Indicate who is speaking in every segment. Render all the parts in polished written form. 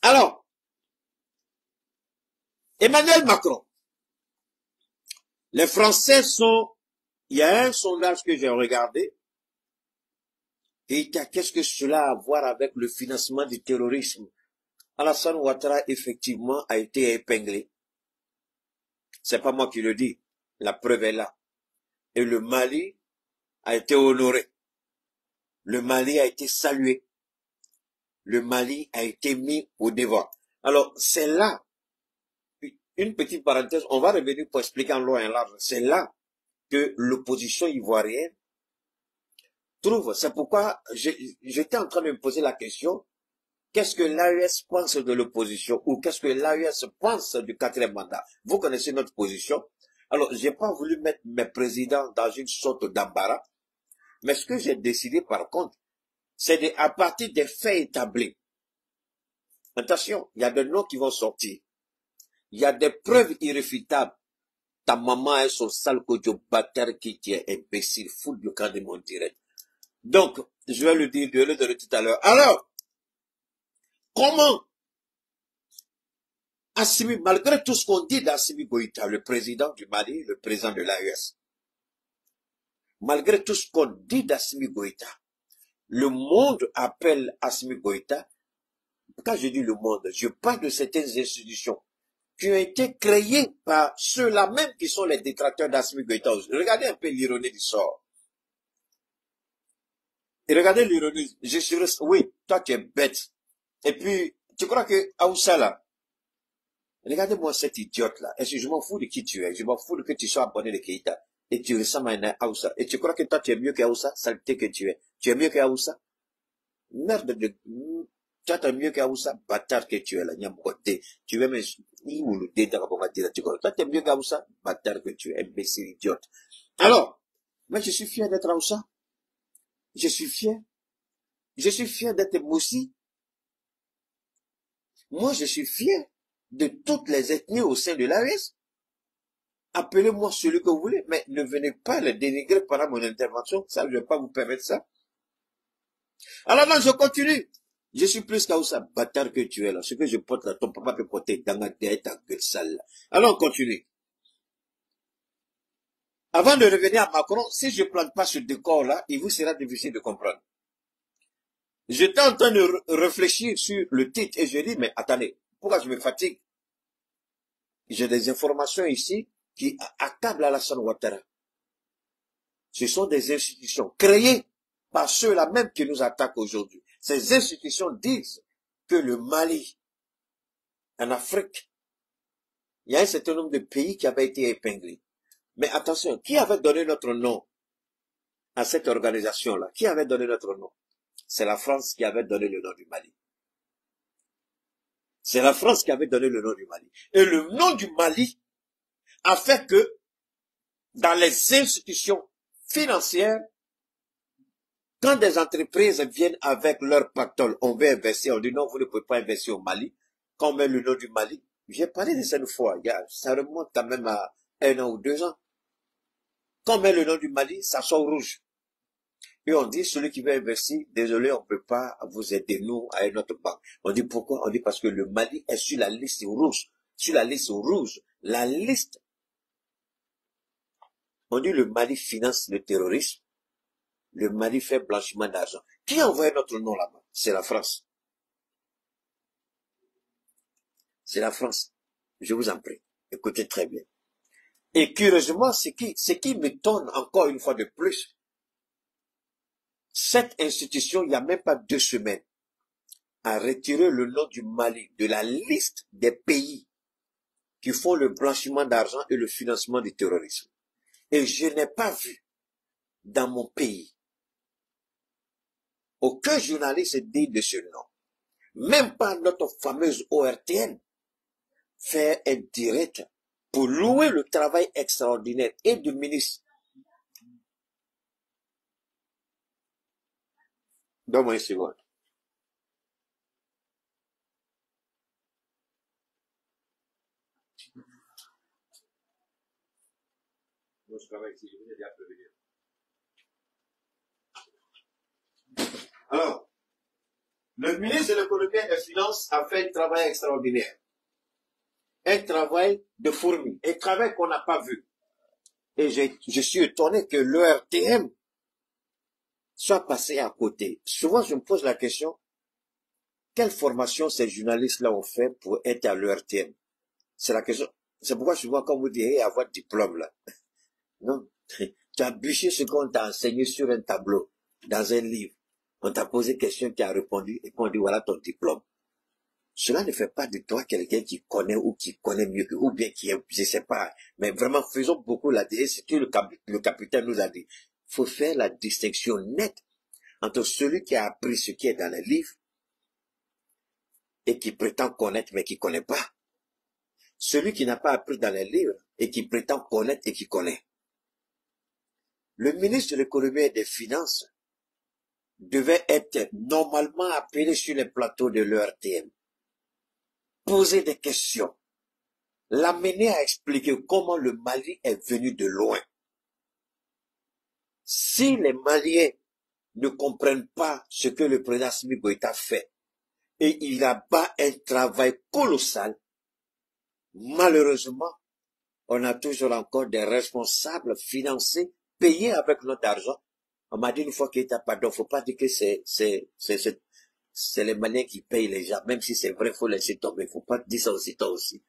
Speaker 1: Alors, Emmanuel Macron, les Français sont, il y a un sondage que j'ai regardé, et qu'est-ce que cela a à voir avec le financement du terrorisme? Alassane Ouattara, effectivement, a été épinglé. C'est pas moi qui le dis. La preuve est là. Et le Mali a été honoré. Le Mali a été salué. Le Mali a été mis au devant. Alors, c'est là, une petite parenthèse, on va revenir pour expliquer en long et en large. C'est là que l'opposition ivoirienne trouve. C'est pourquoi j'étais en train de me poser la question, qu'est-ce que l'AES pense de l'opposition ou qu'est-ce que l'AES pense du quatrième mandat? Vous connaissez notre position. Alors, j'ai pas voulu mettre mes présidents dans une sorte d'embarras, mais ce que j'ai décidé par contre, c'est à partir des faits établis. Attention, il y a des noms qui vont sortir. Il y a des preuves irréfutables. Ta maman est son sale kojo bâtard qui est imbécile, fou du camp de mon direct. Donc, je vais le dire, je vais le donner tout à l'heure. Alors, comment Assimi, malgré tout ce qu'on dit d'Assimi Goïta, le président du Mali, le président de l'AES, malgré tout ce qu'on dit d'Assimi Goïta, le monde appelle Assimi Goïta, quand je dis le monde, je parle de certaines institutions qui ont été créées par ceux-là même qui sont les détracteurs d'Assimi Goïta. Regardez un peu l'ironie du sort. Et regardez l'ironie, je suis resté, oui, toi tu es bête. Et puis, tu crois que Aoussa là, regardez-moi cet idiote-là. Est-ce que je m'en fous de qui tu es? Je m'en fous de que tu sois abonné de Keïta. Et tu ressembles à un Aoussa. Et tu crois que toi, tu es mieux qu'Aoussa? Saleté que tu es. Tu es mieux qu'Aoussa? Merde de... Tu es mieux qu'Aoussa? Bâtard que tu es là. Nyamkote. Tu es même... Toi, tu es mieux qu'Aoussa? Bâtard que tu es. Imbécile, idiote. Alors, moi, je suis fier d'être Aoussa. Je suis fier. Je suis fier d'être Moussi. Moi, je suis fier de toutes les ethnies au sein de l'AES. Appelez-moi celui que vous voulez, mais ne venez pas le dénigrer pendant mon intervention. Ça, je ne vais pas vous permettre ça. Alors non, je continue. Je suis plus qu'Aoussa, bâtard que tu es là. Ce que je porte là, ton papa peut porter dans la tête, ta gueule sale là. Alors on continue. Avant de revenir à Macron, si je ne plante pas ce décor-là, il vous sera difficile de comprendre. J'étais en train de réfléchir sur le titre et je dis, mais attendez, pourquoi je me fatigue? J'ai des informations ici qui accablent Alassane Ouattara. Ce sont des institutions créées par ceux-là même qui nous attaquent aujourd'hui. Ces institutions disent que le Mali, en Afrique, il y a un certain nombre de pays qui avaient été épinglés. Mais attention, qui avait donné notre nom à cette organisation-là? Qui avait donné notre nom? C'est la France qui avait donné le nom du Mali. C'est la France qui avait donné le nom du Mali. Et le nom du Mali a fait que dans les institutions financières, quand des entreprises viennent avec leur pactole, on veut investir, on dit non, vous ne pouvez pas investir au Mali. Quand on met le nom du Mali, j'ai parlé de ça une fois, ça remonte quand même à 1 an ou 2 ans. Quand on met le nom du Mali, ça sort rouge. Et on dit, celui qui veut investir, désolé, on ne peut pas vous aider, nous, à une autre banque. On dit pourquoi? On dit parce que le Mali est sur la liste rouge. Sur la liste rouge, la liste, on dit le Mali finance le terrorisme. Le Mali fait blanchiment d'argent. Qui a envoyé notre nom là-bas? C'est la France. C'est la France. Je vous en prie. Écoutez très bien. Et curieusement, ce qui m'étonne encore une fois de plus, cette institution, il n'y a même pas 2 semaines, a retiré le nom du Mali de la liste des pays qui font le blanchiment d'argent et le financement du terrorisme. Et je n'ai pas vu dans mon pays aucun journaliste dire de ce nom. Même pas notre fameuse ORTN faire un direct pour louer le travail extraordinaire et du ministre. Donne-moi une seconde. Moi, je travaille ici, je vous ai déjà prévenu. Alors, Le ministre de l'économie et des finances a fait un travail extraordinaire. Un travail de fourmi. Un travail qu'on n'a pas vu. Et je suis étonné que l'ERTM soit passé à côté. Souvent, je me pose la question, quelle formation ces journalistes-là ont fait pour être à l'ERTM? C'est la question. C'est pourquoi souvent, quand vous dites avoir de diplôme, là. Non. Tu as bûché ce qu'on t'a enseigné sur un tableau, dans un livre. On t'a posé question, tu as répondu, et puis on dit voilà ton diplôme. Cela ne fait pas de toi quelqu'un qui connaît ou qui connaît mieux que, ou bien qui est, je sais pas. Mais vraiment, faisons beaucoup la distinction. C'est que le capitaine nous a dit. Faut faire la distinction nette entre celui qui a appris ce qui est dans les livres et qui prétend connaître mais qui connaît pas. Celui qui n'a pas appris dans les livres et qui prétend connaître et qui connaît. Le ministre de l'économie et des finances devait être normalement appelé sur les plateaux de l'ERTM, poser des questions, l'amener à expliquer comment le Mali est venu de loin. Si les Maliens ne comprennent pas ce que le président Assimi Goïta fait, et il abat un travail colossal, malheureusement, on a toujours encore des responsables financiers payés avec notre argent. On m'a dit une fois qu'il t'a pardon, faut pas dire que c'est les Maliens qui payent les gens, même si c'est vrai, faut laisser tomber, faut pas dire ça aussi, toi aussi.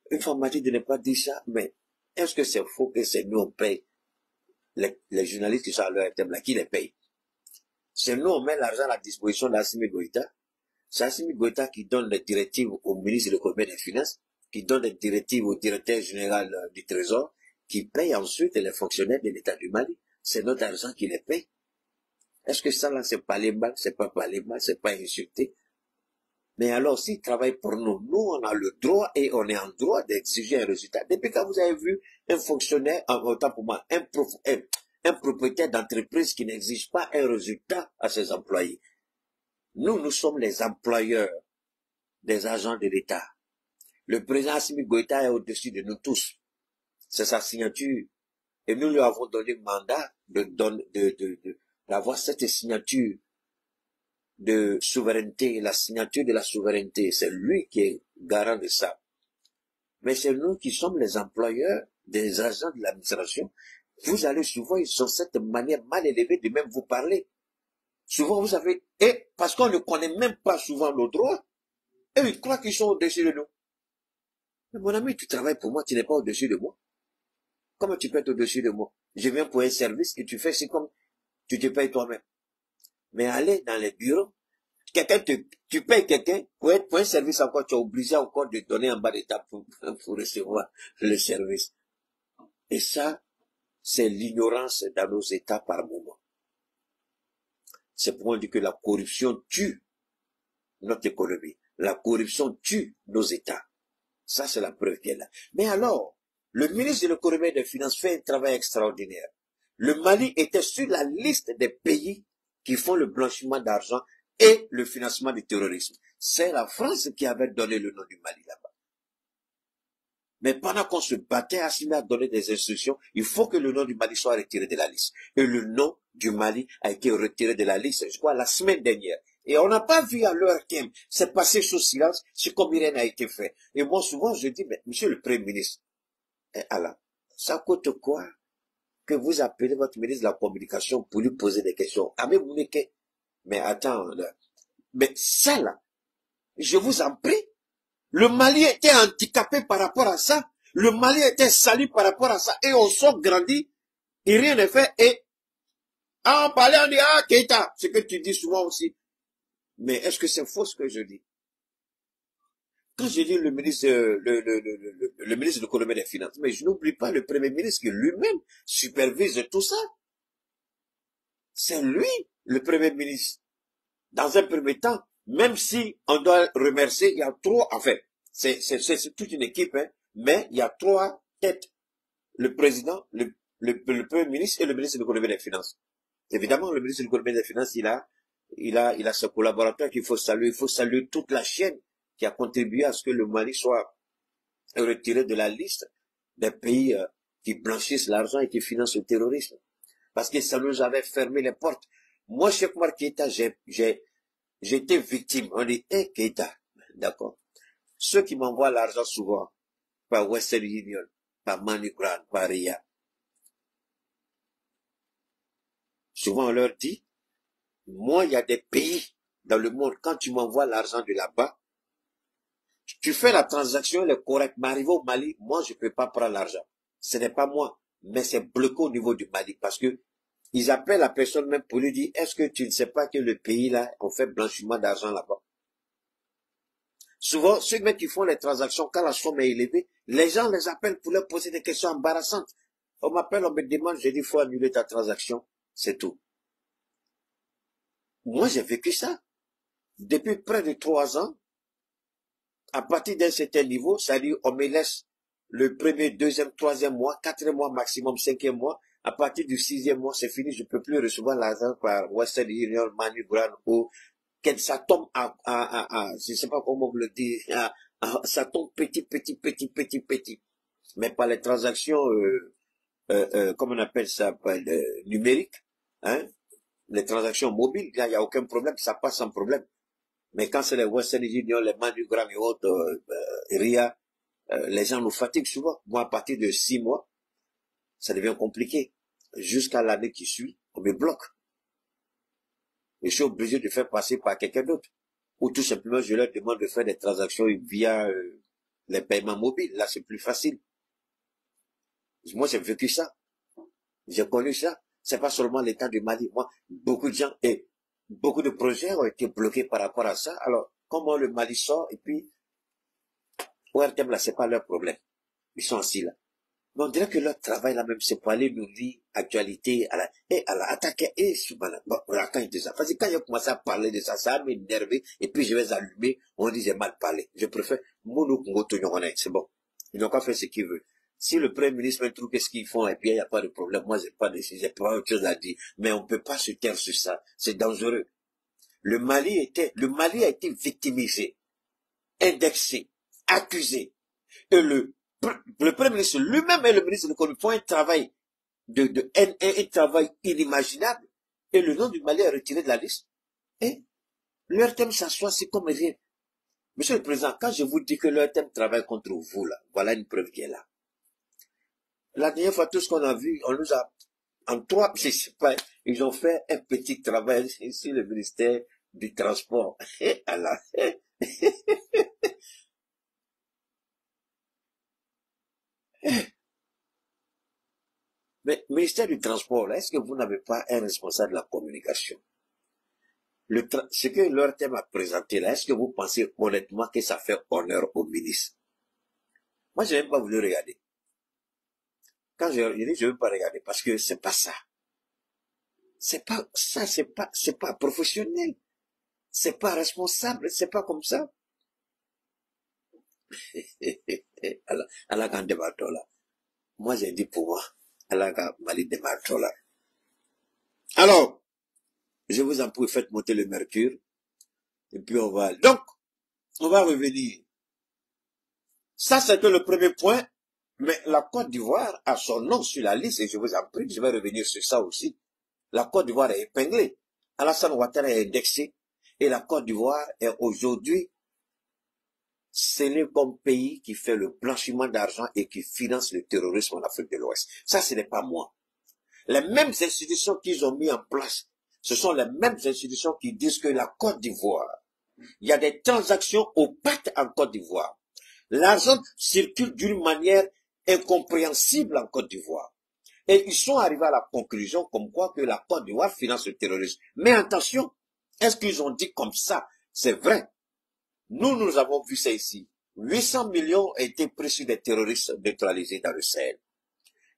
Speaker 1: Une fois on m'a dit de ne pas dire ça, mais est-ce que c'est faux que c'est nous on paye les journalistes qui sont à leur thème là, qui les paye? C'est nous on met l'argent à la disposition d'Assimi Goïta. C'est Assimi Goïta qui donne les directives au ministre de l'économie et des finances, qui donne les directives au directeur général du Trésor, qui paye ensuite les fonctionnaires de l'État du Mali. C'est notre argent qui les paye. Est-ce que ça là, c'est pas les mal, c'est pas les mal, c'est pas insulter? Mais alors, s'ils travaillent pour nous, nous, on a le droit et on est en droit d'exiger un résultat. Depuis quand vous avez vu un fonctionnaire, autant pour moi, un propriétaire d'entreprise qui n'exige pas un résultat à ses employés? Nous sommes les employeurs des agents de l'État. Le président Assimi Goïta est au-dessus de nous tous. C'est sa signature. Et nous lui avons donné le mandat d'avoir cette signature de souveraineté, la signature de la souveraineté. C'est lui qui est garant de ça. Mais c'est nous qui sommes les employeurs des agents de l'administration. Vous allez souvent, ils ont cette manière mal élevée de même vous parler. Souvent, vous savez, et parce qu'on ne connaît même pas souvent nos droits, et ils croient qu'ils sont au-dessus de nous. Mais mon ami, tu travailles pour moi, tu n'es pas au-dessus de moi. Comment tu peux être au-dessus de moi? Je viens pour un service et tu fais c'est comme tu te payes toi-même. Mais aller dans les bureaux, tu payes quelqu'un pour un service encore, tu es obligé encore de donner en bas d'état pour recevoir le service. Et ça, c'est l'ignorance dans nos États par moment. C'est pourquoi on dit que la corruption tue notre économie. La corruption tue nos États. Ça, c'est la preuve qui est là. Mais alors, le ministre de l'économie et des finances fait un travail extraordinaire. Le Mali était sur la liste des pays qui font le blanchiment d'argent et le financement du terrorisme. C'est la France qui avait donné le nom du Mali là-bas. Mais pendant qu'on se battait, Assimi a donné des instructions, il faut que le nom du Mali soit retiré de la liste. Et le nom du Mali a été retiré de la liste, je crois, la semaine dernière. Et on n'a pas vu à l'heure qu'elle c'est passé sous silence, c'est comme rien n'a été fait. Et moi, souvent, je dis, mais monsieur le Premier ministre, Allah, ça coûte quoi que vous appelez votre ministre de la Communication pour lui poser des questions? Mais attends, là. Mais ça, là, je vous en prie, le Mali était handicapé par rapport à ça. Le Mali était sali par rapport à ça. Et on sort grandi, et rien n'est fait. Et en parlant, on dit, ah, Keita, ce que tu dis souvent aussi. Mais est-ce que c'est faux ce que je dis? Quand je dis le ministre, le ministre de l'économie et des finances, mais je n'oublie pas le premier ministre qui lui-même supervise tout ça. C'est lui, le premier ministre. Dans un premier temps, même si on doit remercier, il y a trois, enfin, c'est toute une équipe, hein, mais il y a trois têtes. Le président, le premier ministre et le ministre de l'économie et des finances. Évidemment, le ministre de l'économie et des finances, il a ses collaborateurs qu'il faut saluer. Il faut saluer toute la chaîne qui a contribué à ce que le Mali soit retiré de la liste des pays qui blanchissent l'argent et qui financent le terrorisme. Parce que ça nous avait fermé les portes. Moi, Cheikh Oumar Keïta, J'étais victime. On dit, eh, Keita, d'accord. Ceux qui m'envoient l'argent souvent, par Western Union, par MoneyGram, par RIA, souvent on leur dit, moi, il y a des pays dans le monde, quand tu m'envoies l'argent de là-bas, tu fais la transaction, elle est correcte, mais arrivé au Mali, moi, je ne peux pas prendre l'argent. Ce n'est pas moi, mais c'est bloqué au niveau du Mali, parce que ils appellent la personne même pour lui dire, est-ce que tu ne sais pas que le pays là, on fait blanchiment d'argent là-bas? Souvent, ceux qui font les transactions, quand la somme est élevée, les gens les appellent pour leur poser des questions embarrassantes. On m'appelle, on me demande, je dis, il faut annuler ta transaction. C'est tout. Moi, j'ai vécu ça. Depuis près de 3 ans, à partir d'un certain niveau, c'est-à-dire, on me laisse le premier, deuxième, troisième mois, quatrième mois maximum, cinquième mois. À partir du sixième mois, c'est fini, je ne peux plus recevoir l'argent par Western Union, MoneyGram ou ça tombe je ne sais pas comment vous le dire, ça tombe petit. Mais par les transactions, comment on appelle ça, numériques, hein, les transactions mobiles, il n'y a aucun problème, ça passe sans problème. Mais quand c'est les Western Union, les MoneyGram et autres, RIA, les gens nous fatiguent souvent. Moi, à partir de 6 mois, ça devient compliqué. Jusqu'à l'année qui suit, on me bloque. Et je suis obligé de faire passer par quelqu'un d'autre. Ou tout simplement, je leur demande de faire des transactions via les paiements mobiles. Là, c'est plus facile. Moi, j'ai vécu ça. J'ai connu ça. C'est pas seulement l'État du Mali. Moi, beaucoup de gens et beaucoup de projets ont été bloqués par rapport à ça. Alors, comment le Mali sort et puis, ORTM, là, c'est pas leur problème. Ils sont assis là. Mais on dirait que leur travail là même, c'est pour aller nous dire actualité, à la attaquer, bon, quand il dit ça. Parce que quand il a commencé à parler de ça, ça m'a énervé, et puis je vais allumer, on dit j'ai mal parlé. Je préfère, c'est bon. Ils n'ont qu'à faire ce qu'ils veulent. Si le Premier ministre me trouve qu'est-ce qu'ils font, et puis il n'y a pas de problème, moi j'ai pas autre chose à dire. Mais on ne peut pas se taire sur ça. C'est dangereux. Le Mali a été victimisé, indexé, accusé. Et le Premier ministre lui-même et le ministre de l'économie font un travail un travail inimaginable, et le nom du Mali est retiré de la liste. Et leur thème s'assoit, c'est comme rien. Monsieur le Président, quand je vous dis que leur thème travaille contre vous, là, voilà une preuve qui est là. La dernière fois, tout ce qu'on a vu, on nous a, en 3, je sais pas, ils ont fait un petit travail sur le ministère du Transport. Et alors, mais ministère du Transport, est-ce que vous n'avez pas un responsable de la communication? Ce que leur thème a présenté là, est-ce que vous pensez honnêtement que ça fait honneur au ministre? Moi, je n'ai même pas voulu regarder. Quand je dis, je ne veux pas regarder parce que c'est pas ça. C'est pas ça, c'est pas professionnel. C'est pas responsable, c'est pas comme ça. À la grande là. Moi, j'ai dit pour moi, à la Mali de là. Alors, je vous en prie, faites monter le mercure. Et puis on va, donc, on va revenir. Ça, c'était le premier point. Mais la Côte d'Ivoire a son nom sur la liste et je vous en prie, je vais revenir sur ça aussi. La Côte d'Ivoire est épinglée. Alassane Ouattara est indexé et la Côte d'Ivoire est aujourd'hui scellée comme pays qui fait le blanchiment d'argent et qui finance le terrorisme en Afrique de l'Ouest. Ça, ce n'est pas moi. Les mêmes institutions qu'ils ont mis en place, ce sont les mêmes institutions qui disent que la Côte d'Ivoire, il y a des transactions opaques en Côte d'Ivoire. L'argent circule d'une manière incompréhensible en Côte d'Ivoire. Et ils sont arrivés à la conclusion comme quoi que la Côte d'Ivoire finance le terrorisme. Mais attention, est-ce qu'ils ont dit comme ça? C'est vrai. Nous avons vu ça ici. 800 millions ont été pris sur des terroristes neutralisés dans le Sahel.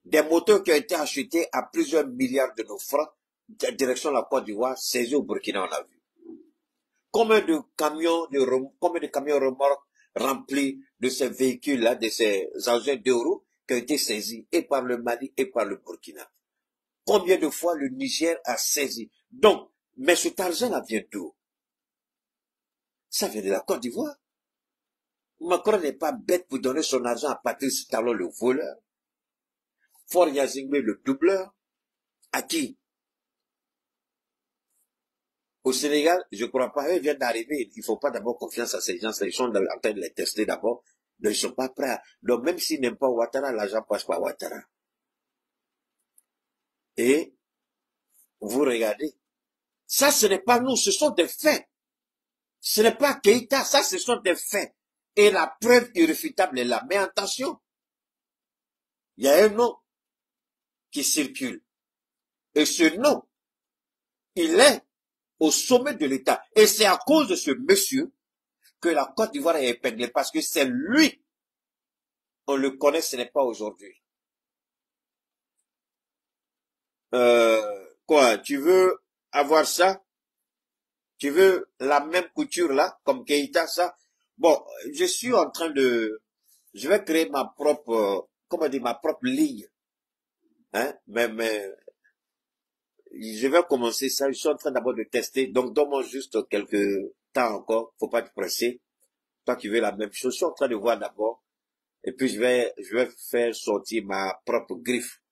Speaker 1: Des moteurs qui ont été achetés à plusieurs milliards de nos francs, direction la Côte d'Ivoire, saisis au Burkina, on a vu. Combien de camions remorques remplis de ces véhicules-là, de ces engins de roues qui ont été saisis et par le Mali et par le Burkina. Combien de fois le Niger a saisi? Donc, mais cet argent-là vient d'où? Ça vient de la Côte d'Ivoire. Macron n'est pas bête pour donner son argent à Patrice Talon, le voleur. Faure Gnassingbé, le doubleur. À qui? Au Sénégal, je ne crois pas, eux viennent d'arriver. Il ne faut pas d'abord confiance à ces gens-là. Ils sont en train de les tester d'abord. Donc, ils ne sont pas prêts. Donc, même s'ils n'aiment pas Ouattara, l'argent passe par Ouattara. Et vous regardez. Ça, ce n'est pas nous, ce sont des faits. Ce n'est pas Keïta, ça, ce sont des faits. Et la preuve irréfutable est là. Mais attention, il y a un nom qui circule. Et ce nom, il est au sommet de l'État. Et c'est à cause de ce monsieur que la Côte d'Ivoire est épinglée. Parce que c'est lui. On le connaît, ce n'est pas aujourd'hui. Quoi, tu veux avoir ça? Tu veux la même couture là, comme Keïta, ça? Bon, je suis en train de... Je vais créer ma propre... comment dire, ma propre ligne. Hein? Mais je vais commencer ça. Je suis en train d'abord de tester. Donc, donne-moi juste quelques temps encore. Faut pas te presser. Toi qui veux la même chose. Je suis en train de voir d'abord. Et puis, je vais faire sortir ma propre griffe.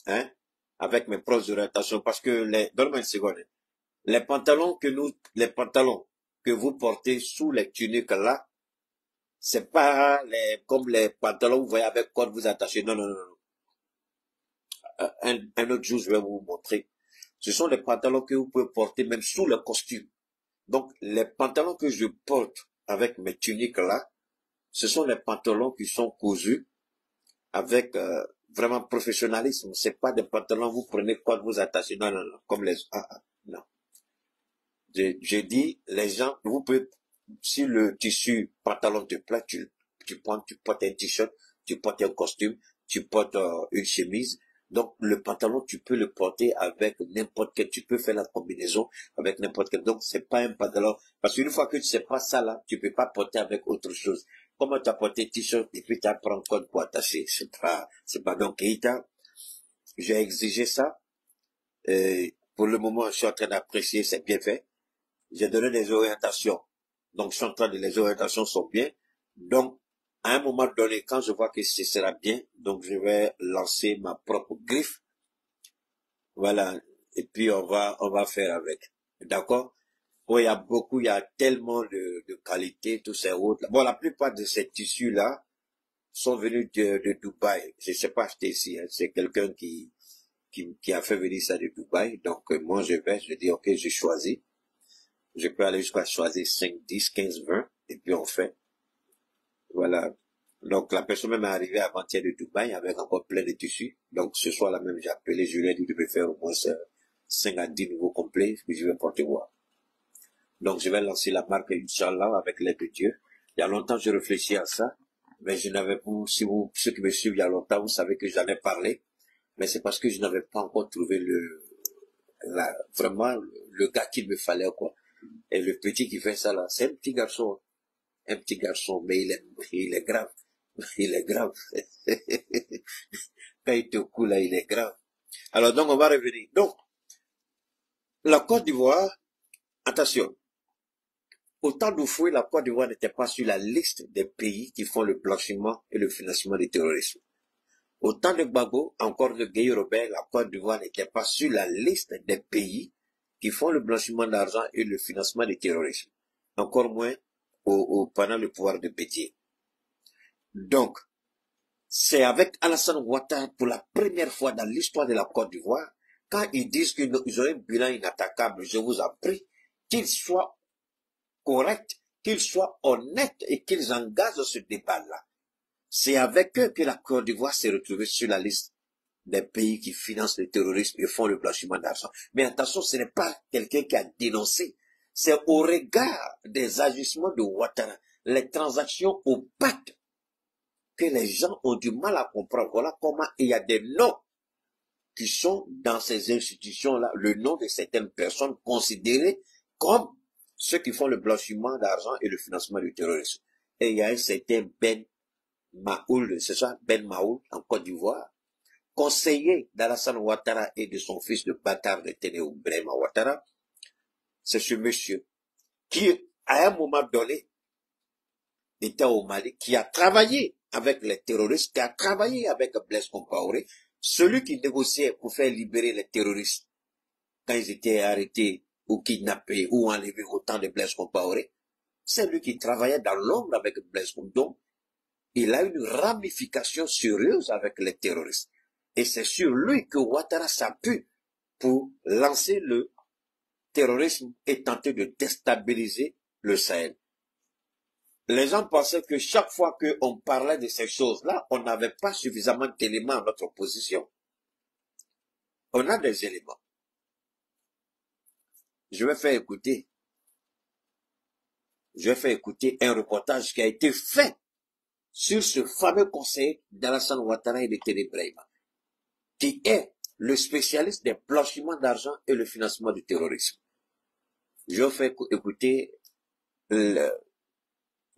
Speaker 1: Hein? Avec mes propres orientations. Parce que donne-moi une seconde. Les pantalons que vous portez sous les tuniques là, c'est pas comme les pantalons que vous voyez avec quoi vous attachez. Non, non, non, non. Un autre jour, je vais vous montrer. Ce sont les pantalons que vous pouvez porter même sous le costume. Donc, les pantalons que je porte avec mes tuniques là, ce sont les pantalons qui sont cousus avec vraiment professionnalisme. C'est pas des pantalons vous prenez quoi vous attachez. Non, non, non. Comme les... non. Je dis, les gens, vous pouvez, si le tissu pantalon te plaît, tu portes un t-shirt, tu portes un costume, tu portes une chemise. Donc, le pantalon, tu peux le porter avec n'importe quel, tu peux faire la combinaison avec n'importe quel. Donc, c'est pas un pantalon, parce qu'une fois que tu sais pas ça là, tu peux pas porter avec autre chose. Comment tu as porté un t-shirt et puis tu apprends un code pour attacher? C'est pas donc, Keïta, j'ai exigé ça. Pour le moment, je suis en train d'apprécier, c'est bien fait. J'ai donné des orientations. Donc, je suis en train de les orientations sont bien. Donc, à un moment donné, quand je vois que ce sera bien, donc je vais lancer ma propre griffe. Voilà. Et puis, on va faire avec. D'accord? Oui, il y a tellement de qualité, tous ces autres. Bon, la plupart de ces tissus-là sont venus de Dubaï. Je ne sais pas acheter ici, hein. C'est quelqu'un qui a fait venir ça de Dubaï. Donc, moi, je dis, ok, j'ai choisi. Je peux aller jusqu'à choisir 5, 10, 15, 20, et puis on fait. Voilà. Donc, la personne même est arrivée avant-hier de Dubaï avec encore plein de tissus. Donc, ce soir-là même, j'ai appelé, je lui ai dit de me faire au moins 5 à 10 nouveaux complets que je vais porter voir. Donc, je vais lancer la marque Inch'Allah avec l'aide de Dieu. Il y a longtemps, je réfléchis à ça, mais je n'avais pas, ceux qui me suivent il y a longtemps, vous savez que j'en ai parlé, mais c'est parce que je n'avais pas encore trouvé vraiment, le gars qu'il me fallait, quoi. Et le petit qui fait ça là, c'est un petit garçon, mais il est grave, il est grave. Quand il te coule là, il est grave. Alors donc on va revenir. Donc, la Côte d'Ivoire, attention, au temps d'Oufoué, la Côte d'Ivoire n'était pas sur la liste des pays qui font le blanchiment et le financement du terrorisme. Au temps de Gbagbo, encore de Gueye Robert, la Côte d'Ivoire n'était pas sur la liste des pays qui font le blanchiment d'argent et le financement du terrorisme. Encore moins pendant le pouvoir de Bédié. Donc, c'est avec Alassane Ouattara pour la première fois dans l'histoire de la Côte d'Ivoire, quand ils disent qu'ils ont un bilan inattaquable, je vous en prie, qu'ils soient corrects, qu'ils soient honnêtes et qu'ils engagent ce débat-là. C'est avec eux que la Côte d'Ivoire s'est retrouvée sur la liste des pays qui financent le terrorisme et font le blanchiment d'argent. Mais attention, ce n'est pas quelqu'un qui a dénoncé. C'est au regard des agissements de Ouattara, les transactions opaques, que les gens ont du mal à comprendre. Voilà comment il y a des noms qui sont dans ces institutions-là, le nom de certaines personnes considérées comme ceux qui font le blanchiment d'argent et le financement du terrorisme. Et il y a un certain Ben Maoul, c'est ça, Ben Maoul, en Côte d'Ivoire, conseiller d'Alassane Ouattara et de son fils de bâtard de Ténéo Brema Ouattara. C'est ce monsieur qui, à un moment donné, était au Mali, qui a travaillé avec les terroristes, qui a travaillé avec Blaise Compaoré, celui qui négociait pour faire libérer les terroristes quand ils étaient arrêtés ou kidnappé, ou enlevé autant de Blaise Compaoré. C'est lui qui travaillait dans l'ombre avec Blaise Compaoré. Donc, il a une ramification sérieuse avec les terroristes. Et c'est sur lui que Ouattara s'appuie pour lancer le terrorisme et tenter de déstabiliser le Sahel. Les gens pensaient que chaque fois qu'on parlait de ces choses-là, on n'avait pas suffisamment d'éléments à notre position. On a des éléments. Je vais faire écouter un reportage qui a été fait sur ce fameux conseiller d'Alassane Ouattara et de Téné Brahima, qui est le spécialiste des blanchiments d'argent et le financement du terrorisme. Je vais faire écouter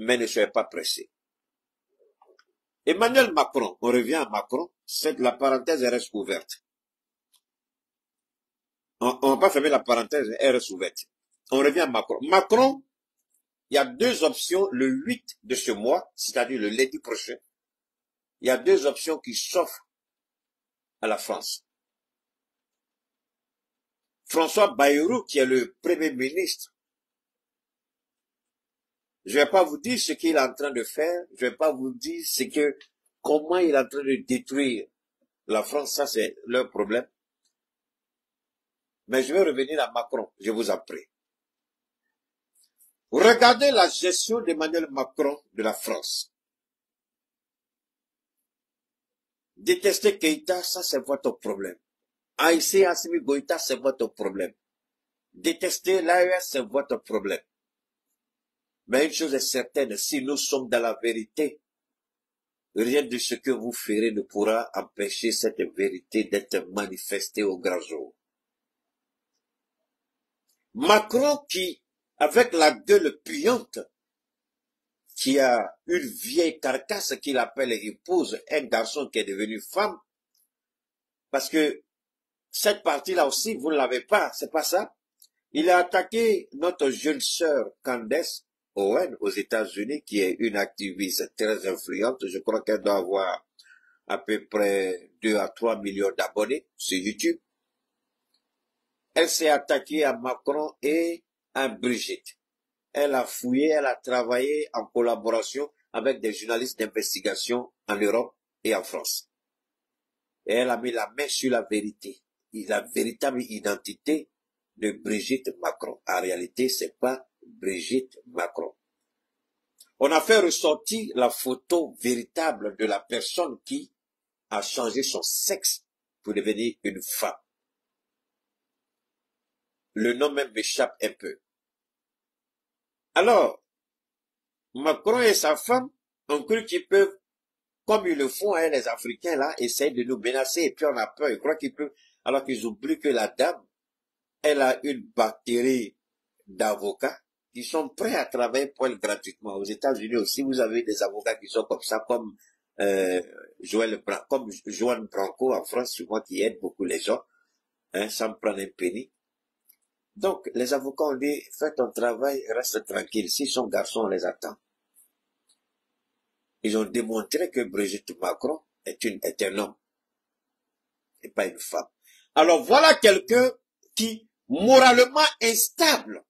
Speaker 1: mais ne soyez pas pressés. Emmanuel Macron, on revient à Macron, la parenthèse reste ouverte. On va pas fermer la parenthèse, elle reste ouverte. On revient à Macron. Macron, il y a deux options le 8 de ce mois, c'est-à-dire le lundi prochain. Il y a deux options qui s'offrent à la France. François Bayrou, qui est le Premier ministre, je vais pas vous dire ce qu'il est en train de faire, je vais pas vous dire comment il est en train de détruire la France, ça c'est leur problème. Mais je vais revenir à Macron, je vous en prie. Regardez la gestion d'Emmanuel Macron de la France. Détester Keïta, ça c'est votre problème. Haïsser Assimi Goïta, c'est votre problème. Détester l'AES, c'est votre problème. Mais une chose est certaine, si nous sommes dans la vérité, rien de ce que vous ferez ne pourra empêcher cette vérité d'être manifestée au grand jour. Macron qui, avec la gueule puante, qui a une vieille carcasse qu'il appelle épouse, un garçon qui est devenu femme, parce que cette partie-là aussi, vous ne l'avez pas, c'est pas ça. Il a attaqué notre jeune sœur Candace Owen aux États-Unis, qui est une activiste très influente. Je crois qu'elle doit avoir à peu près 2 à 3 millions d'abonnés sur YouTube. Elle s'est attaquée à Macron et à Brigitte. Elle a fouillé, elle a travaillé en collaboration avec des journalistes d'investigation en Europe et en France. Et elle a mis la main sur la vérité. La véritable identité de Brigitte Macron. En réalité, c'est pas Brigitte Macron. On a fait ressortir la photo véritable de la personne qui a changé son sexe pour devenir une femme. Le nom même m'échappe un peu. Alors, Macron et sa femme ont cru qu'ils peuvent, comme ils le font, hein, les Africains là, essayer de nous menacer et puis on a peur. Ils croient qu'ils peuvent, alors qu'ils oublient que la dame, elle a une batterie d'avocats qui sont prêts à travailler pour elle gratuitement. Aux États-Unis aussi, vous avez des avocats qui sont comme ça, comme Joan Branco en France, souvent qui aide beaucoup les gens, hein, sans prendre un penny. Donc, les avocats ont dit, fais ton travail, reste tranquille. Si son garçon, on les attend. Ils ont démontré que Brigitte Macron est un homme et pas une femme. Alors, voilà quelqu'un qui, moralement instable,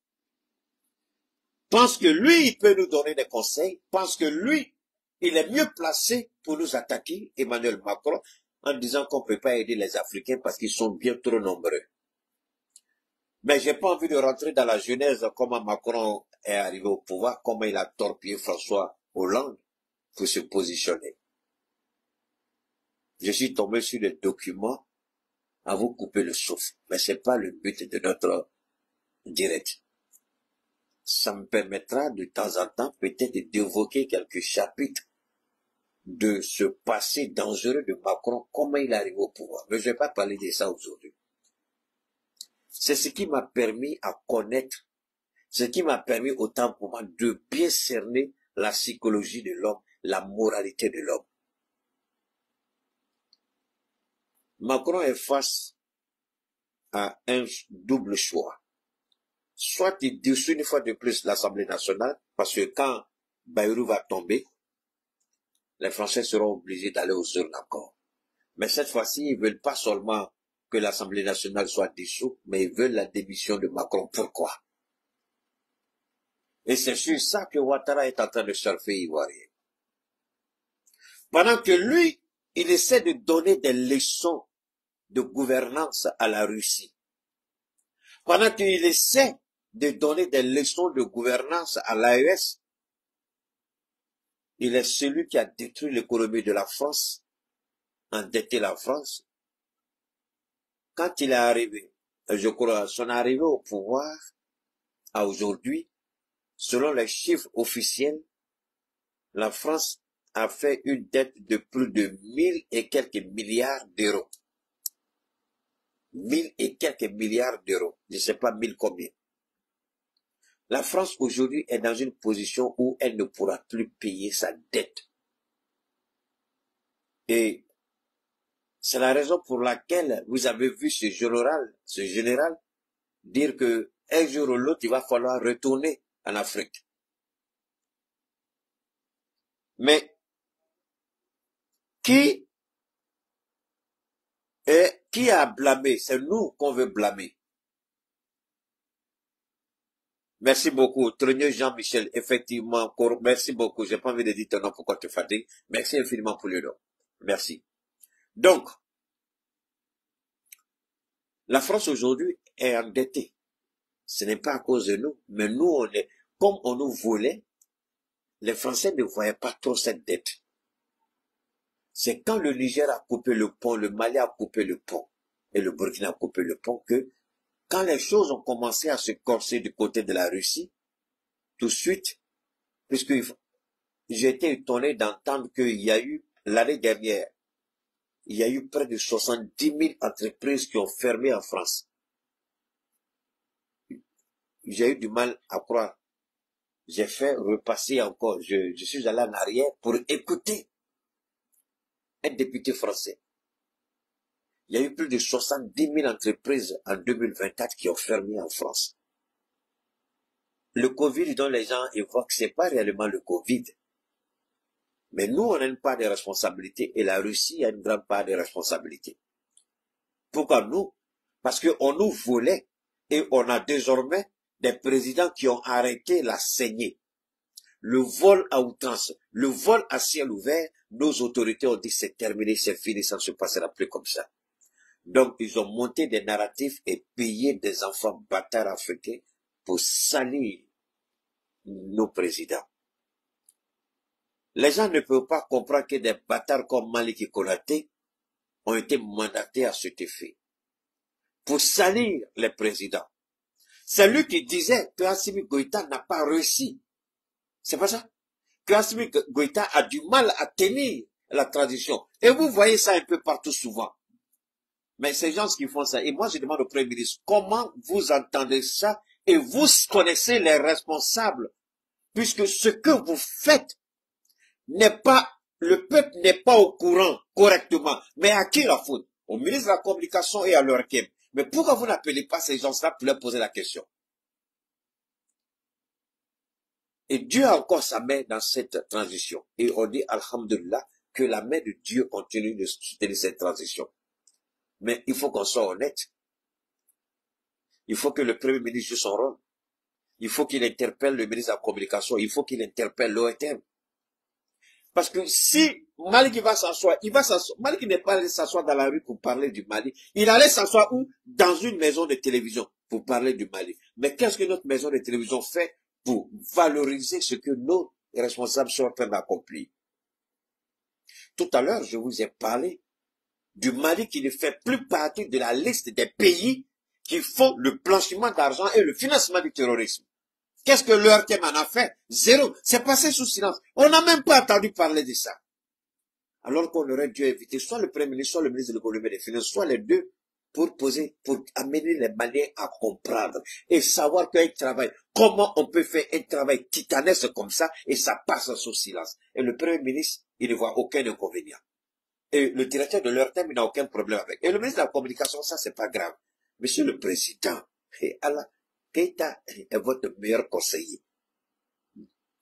Speaker 1: pense que lui, il peut nous donner des conseils, pense que lui, il est mieux placé pour nous attaquer, Emmanuel Macron, en disant qu'on ne peut pas aider les Africains parce qu'ils sont bien trop nombreux. Mais j'ai pas envie de rentrer dans la genèse, comment Macron est arrivé au pouvoir, comment il a torpillé François Hollande pour se positionner. Je suis tombé sur des documents à vous couper le souffle, mais c'est pas le but de notre direct. Ça me permettra de temps en temps peut-être d'évoquer quelques chapitres de ce passé dangereux de Macron, comment il arrive au pouvoir. Mais je ne vais pas parler de ça aujourd'hui. C'est ce qui m'a permis à connaître, ce qui m'a permis autant pour moi de bien cerner la psychologie de l'homme, la moralité de l'homme. Macron est face à un double choix. Soit il dissout une fois de plus l'Assemblée nationale, parce que quand Bayrou va tomber, les Français seront obligés d'aller aux urnes encore. Mais cette fois-ci, ils veulent pas seulement que l'Assemblée nationale soit dissoute, mais ils veulent la démission de Macron. Pourquoi? Et c'est sur ça que Ouattara est en train de surfer ivoirien. Pendant que lui, il essaie de donner des leçons de gouvernance à la Russie. Pendant qu'il essaie de donner des leçons de gouvernance à l'AES, il est celui qui a détruit l'économie de la France, endetté la France. Quand il est arrivé, je crois, son arrivée au pouvoir, à aujourd'hui, selon les chiffres officiels, la France a fait une dette de plus de 1000 et quelques milliards d'euros. 1000 et quelques milliards d'euros. Je ne sais pas 1000 combien. La France aujourd'hui est dans une position où elle ne pourra plus payer sa dette. Et c'est la raison pour laquelle vous avez vu ce général dire que un jour ou l'autre, il va falloir retourner en Afrique. Mais qui a blâmé? C'est nous qu'on veut blâmer. Merci beaucoup, Trenier Jean-Michel, effectivement, merci beaucoup, j'ai pas envie de dire ton nom, pourquoi tu fatigues. Merci infiniment pour le nom. Merci. Donc, la France aujourd'hui est endettée. Ce n'est pas à cause de nous, mais nous, comme on nous volait, les Français ne voyaient pas trop cette dette. C'est quand le Niger a coupé le pont, le Mali a coupé le pont, et le Burkina a coupé le pont, que quand les choses ont commencé à se corser du côté de la Russie, tout de suite, puisque j'ai été étonné d'entendre qu'il y a eu, l'année dernière, il y a eu près de 70 000 entreprises qui ont fermé en France. J'ai eu du mal à croire. J'ai fait repasser encore, je suis allé en arrière pour écouter un député français. Il y a eu plus de 70 000 entreprises en 2024 qui ont fermé en France. Le Covid dont les gens évoquent, c'est pas réellement le Covid. Mais nous, on a une part de responsabilité et la Russie a une grande part de responsabilité. Pourquoi nous? Parce qu'on nous volait et on a désormais des présidents qui ont arrêté la saignée. Le vol à outrance, le vol à ciel ouvert, nos autorités ont dit c'est terminé, c'est fini, ça ne se passera plus comme ça. Donc, ils ont monté des narratifs et payé des enfants bâtards africains pour salir nos présidents. Les gens ne peuvent pas comprendre que des bâtards comme Maliki Konaté ont été mandatés à cet effet pour salir les présidents. C'est lui qui disait que Assimi Goïta n'a pas réussi. C'est pas ça? Que Assimi Goïta a du mal à tenir la transition. Et vous voyez ça un peu partout souvent. Mais ces gens qui font ça, et moi je demande au Premier ministre, comment vous entendez ça et vous connaissez les responsables, puisque ce que vous faites n'est pas, le peuple n'est pas au courant correctement. Mais à qui la faute? Au ministre de la Communication et à l'ORKM. Mais pourquoi vous n'appelez pas ces gens-là pour leur poser la question? Et Dieu a encore sa main dans cette transition. Et on dit, alhamdulillah, que la main de Dieu continue de soutenir cette transition. Mais il faut qu'on soit honnête. Il faut que le Premier ministre joue son rôle. Il faut qu'il interpelle le ministre de la Communication. Il faut qu'il interpelle l'ORTM. Parce que si Malik va s'asseoir, Malik n'est pas allé s'asseoir dans la rue pour parler du Mali. Il allait s'asseoir où? Dans une maison de télévision pour parler du Mali. Mais qu'est-ce que notre maison de télévision fait pour valoriser ce que nos responsables sont en train d'accomplir? Tout à l'heure, je vous ai parlé du Mali qui ne fait plus partie de la liste des pays qui font le blanchiment d'argent et le financement du terrorisme. Qu'est-ce que l'ORTM en a fait? Zéro. C'est passé sous silence. On n'a même pas entendu parler de ça. Alors qu'on aurait dû inviter soit le Premier ministre, soit le ministre de l'économie et des finances, soit les deux, pour amener les Maliens à comprendre et savoir qu'un travail, comment on peut faire un travail titanesque comme ça et ça passe sous silence. Et le Premier ministre, il ne voit aucun inconvénient. Et le directeur de l'ORTM, il n'a aucun problème avec. Et le ministre de la Communication, ça, c'est pas grave. Monsieur le Président, et Allah, Keïta est votre meilleur conseiller.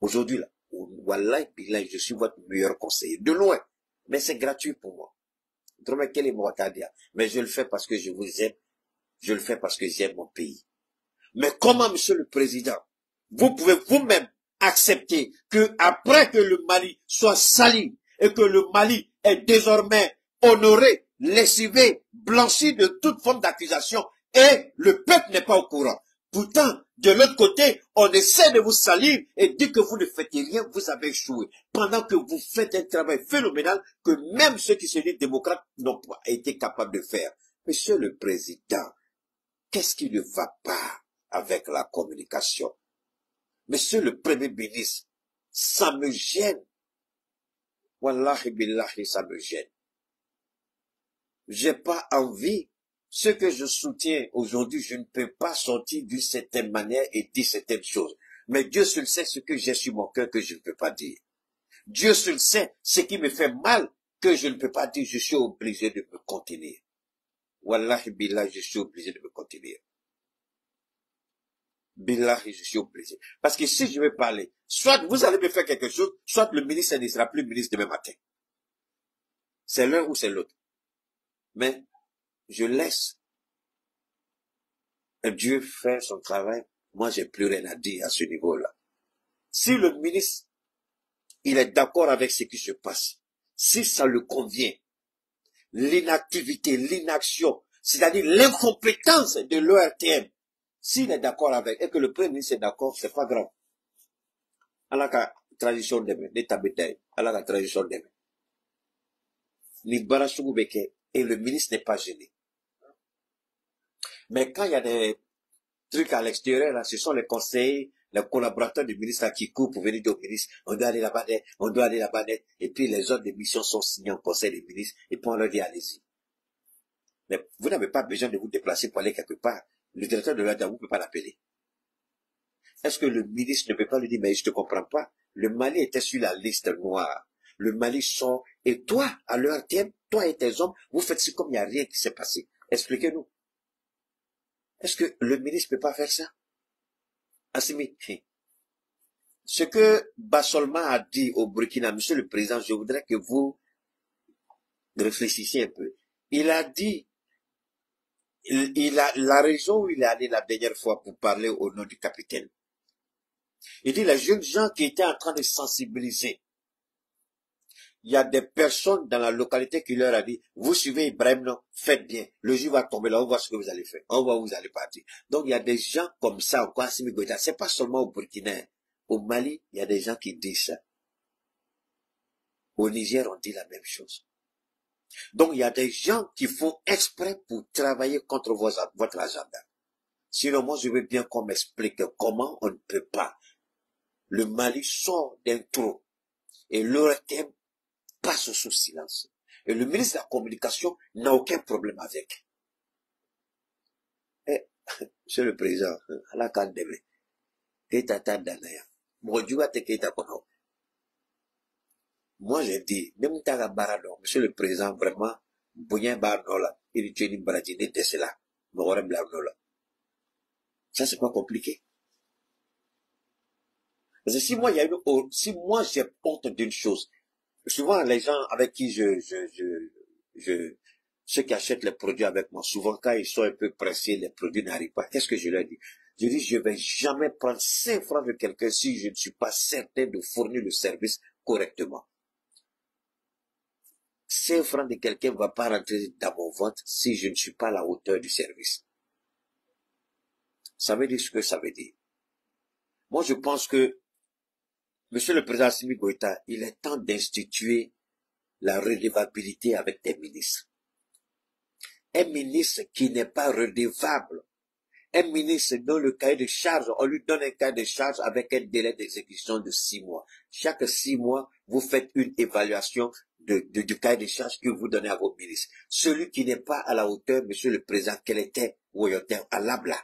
Speaker 1: Aujourd'hui, là, wallahi, billahi, je suis votre meilleur conseiller. De loin. Mais c'est gratuit pour moi. Outre-mer, quel est mon Watadia? Mais je le fais parce que je vous aime. Je le fais parce que j'aime mon pays. Mais comment, Monsieur le Président, vous pouvez vous-même accepter que après que le Mali soit sali et que le Mali est désormais honoré, lessivé, blanchi de toute forme d'accusation et le peuple n'est pas au courant. Pourtant, de l'autre côté, on essaie de vous salir et dit que vous ne faites rien, vous avez échoué. Pendant que vous faites un travail phénoménal que même ceux qui se disent démocrates n'ont pas été capables de faire. Monsieur le Président, qu'est-ce qui ne va pas avec la communication? Monsieur le Premier ministre, ça me gêne. Wallahi billahi, ça me gêne. J'ai pas envie. Ce que je soutiens aujourd'hui, je ne peux pas sortir d'une certaine manière et dire certaines choses. Mais Dieu seul sait ce que j'ai sur mon cœur que je ne peux pas dire. Dieu seul sait ce qui me fait mal que je ne peux pas dire. Je suis obligé de me contenir. Wallahi billahi, je suis obligé de me contenir. Billahi, je suis obligé. Parce que si je veux parler, soit vous allez me faire quelque chose, soit le ministre ne sera plus ministre demain matin. C'est l'un ou c'est l'autre. Mais je laisse Dieu faire son travail. Moi, j'ai plus rien à dire à ce niveau-là. Si le ministre, il est d'accord avec ce qui se passe, si ça le convient, l'inactivité, l'inaction, c'est-à-dire l'incompétence de l'ORTM, s'il est d'accord avec, et que le Premier ministre est d'accord, c'est pas grave. À la tradition de l'État bétail, à la tradition de et le ministre n'est pas gêné. Mais quand il y a des trucs à l'extérieur, là, ce sont les conseillers, les collaborateurs du ministre là, qui courent pour venir dire au ministre, on doit aller là-bas, on doit aller là-bas, et puis les ordres de mission sont signés en conseil des ministres, et puis on leur dit allez-y. Mais vous n'avez pas besoin de vous déplacer pour aller quelque part. Le directeur de l'ordre, vous ne pouvez pas l'appeler. Est-ce que le ministre ne peut pas lui dire, mais je ne te comprends pas. Le Mali était sur la liste noire. Le Mali sort, et toi, à l'heure tienne, toi et tes hommes, vous faites ci comme il n'y a rien qui s'est passé. Expliquez-nous. Est-ce que le ministre ne peut pas faire ça? Assimi, ce que Bassolma a dit au Burkina, Monsieur le Président, je voudrais que vous réfléchissiez un peu. Il a dit, la raison où il est allé la dernière fois pour parler au nom du capitaine. Il dit, les jeunes gens qui étaient en train de sensibiliser, il y a des personnes dans la localité qui leur a dit, vous suivez Ibrahim, non, faites bien. Le jour va tomber là, on voit ce que vous allez faire. On voit où vous allez partir. Donc, il y a des gens comme ça, encore Assimi Goïta. C'est pas seulement au Burkina. Au Mali, il y a des gens qui disent ça. Au Niger, on dit la même chose. Donc, il y a des gens qui font exprès pour travailler contre votre agenda. Sinon, moi, je veux bien qu'on m'explique comment on ne peut pas. Le Mali sort d'un trou. Et l'ORTM passe sous silence. Et le ministre de la Communication n'a aucun problème avec. Eh, Monsieur le Président, à la Kandeme, moi j'ai dit, Monsieur le Président, vraiment, ça c'est pas compliqué. Parce que si moi, si moi j'ai honte d'une chose, souvent les gens avec qui ceux qui achètent les produits avec moi, souvent quand ils sont un peu pressés, les produits n'arrivent pas. Qu'est-ce que je leur dis? Je dis, je vais jamais prendre 5 francs de quelqu'un si je ne suis pas certain de fournir le service correctement. 5 francs de quelqu'un ne va pas rentrer dans mon ventre si je ne suis pas à la hauteur du service. Ça veut dire ce que ça veut dire. Moi, je pense que, Monsieur le Président Assimi Goïta, il est temps d'instituer la redevabilité avec des ministres. Un ministre qui n'est pas redevable, un ministre dont le cahier de charge, on lui donne un cahier de charge avec un délai d'exécution de 6 mois. Chaque 6 mois, vous faites une évaluation du cahier de charge que vous donnez à vos ministres. Celui qui n'est pas à la hauteur, Monsieur le Président, quel était Woyoter à l'abla.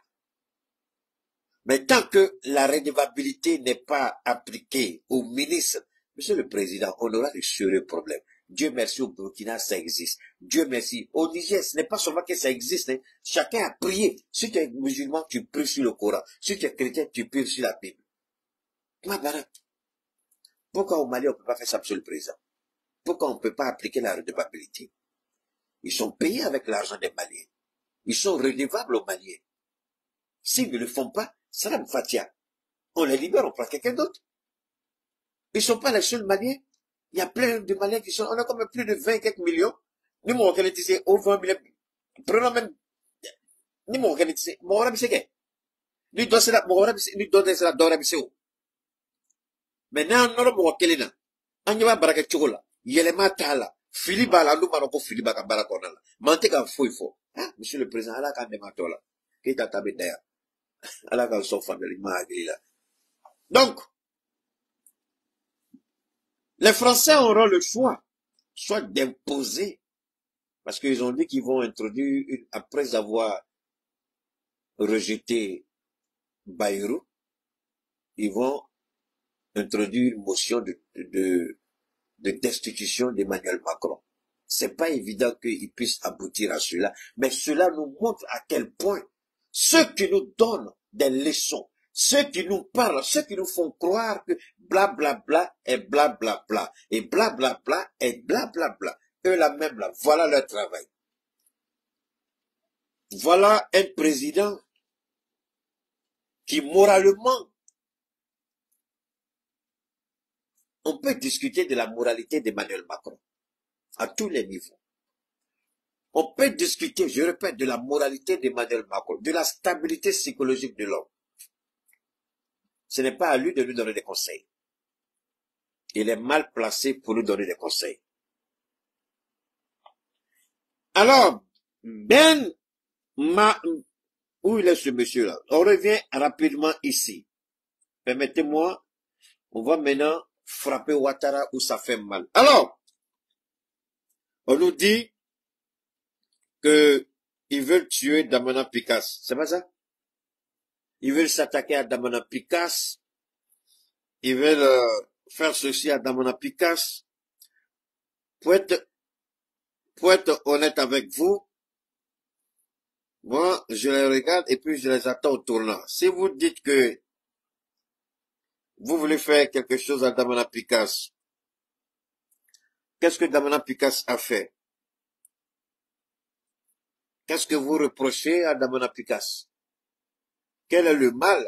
Speaker 1: Mais tant que la redevabilité n'est pas appliquée aux ministres, Monsieur le Président, on aura de sérieux problèmes. Dieu merci, au Burkina, ça existe. Dieu merci. Au Niger, ce n'est pas seulement que ça existe. Hein. Chacun a prié. Si tu es musulman, tu pries sur le Coran. Si tu es chrétien, tu pries sur la Bible. Pourquoi au Mali, on ne peut pas faire ça, Monsieur le Président? Pourquoi on ne peut pas appliquer la redevabilité? Ils sont payés avec l'argent des Maliens. Ils sont redevables aux Maliens. S'ils ne le font pas, Salam Fatia, on les libère, on prend quelqu'un d'autre. Ils ne sont pas les seuls Maliens. Il y a plein de Maliens qui sont, on a comme plus de 20 quelques millions. Nous, on organise au 20 millions. Prenons même, nous, on organise, mon rabi c'est que, nous, doit cela, mon rabi, nous, doit cela, doit rabi c'est où. Maintenant, nous, on va kelina. On y va baraka chocolat. Yelema tala. Filiba la, nous, maroko filiba ka barakona la. Mante ka fou, il faut. Ah, monsieur le président, ala ka nematola. Qui t'a tabé d'ailleurs. Ala ka son famille, ma agri là. Donc, les Français auront le choix, soit d'imposer, parce qu'ils ont dit qu'ils vont introduire, après avoir rejeté Bayrou, ils vont introduire une motion de destitution d'Emmanuel Macron. C'est pas évident qu'ils puissent aboutir à cela, mais cela nous montre à quel point ceux qui nous donnent des leçons, ceux qui nous parlent, ceux qui nous font croire que blablabla est blablabla, et blablabla est blablabla, eux là même là, voilà leur travail. Voilà un président qui moralement, on peut discuter de la moralité d'Emmanuel Macron à tous les niveaux. On peut discuter, je répète, de la moralité d'Emmanuel Macron, de la stabilité psychologique de l'homme. Ce n'est pas à lui de nous donner des conseils. Il est mal placé pour nous donner des conseils. Alors, où il est ce monsieur-là? On revient rapidement ici. Permettez-moi, on va maintenant frapper Ouattara où ça fait mal. Alors, on nous dit que ils veulent tuer Damana Picasse. C'est pas ça? Ils veulent s'attaquer à Damana Picasse. Ils veulent faire ceci à Damana Picasse. Pour être honnête avec vous, moi, je les regarde et puis je les attends au tournant. Si vous dites que vous voulez faire quelque chose à Damana Picasse, qu'est-ce que Damana Picasse a fait? Qu'est-ce que vous reprochez à Damana Picasse? Quel est le mal?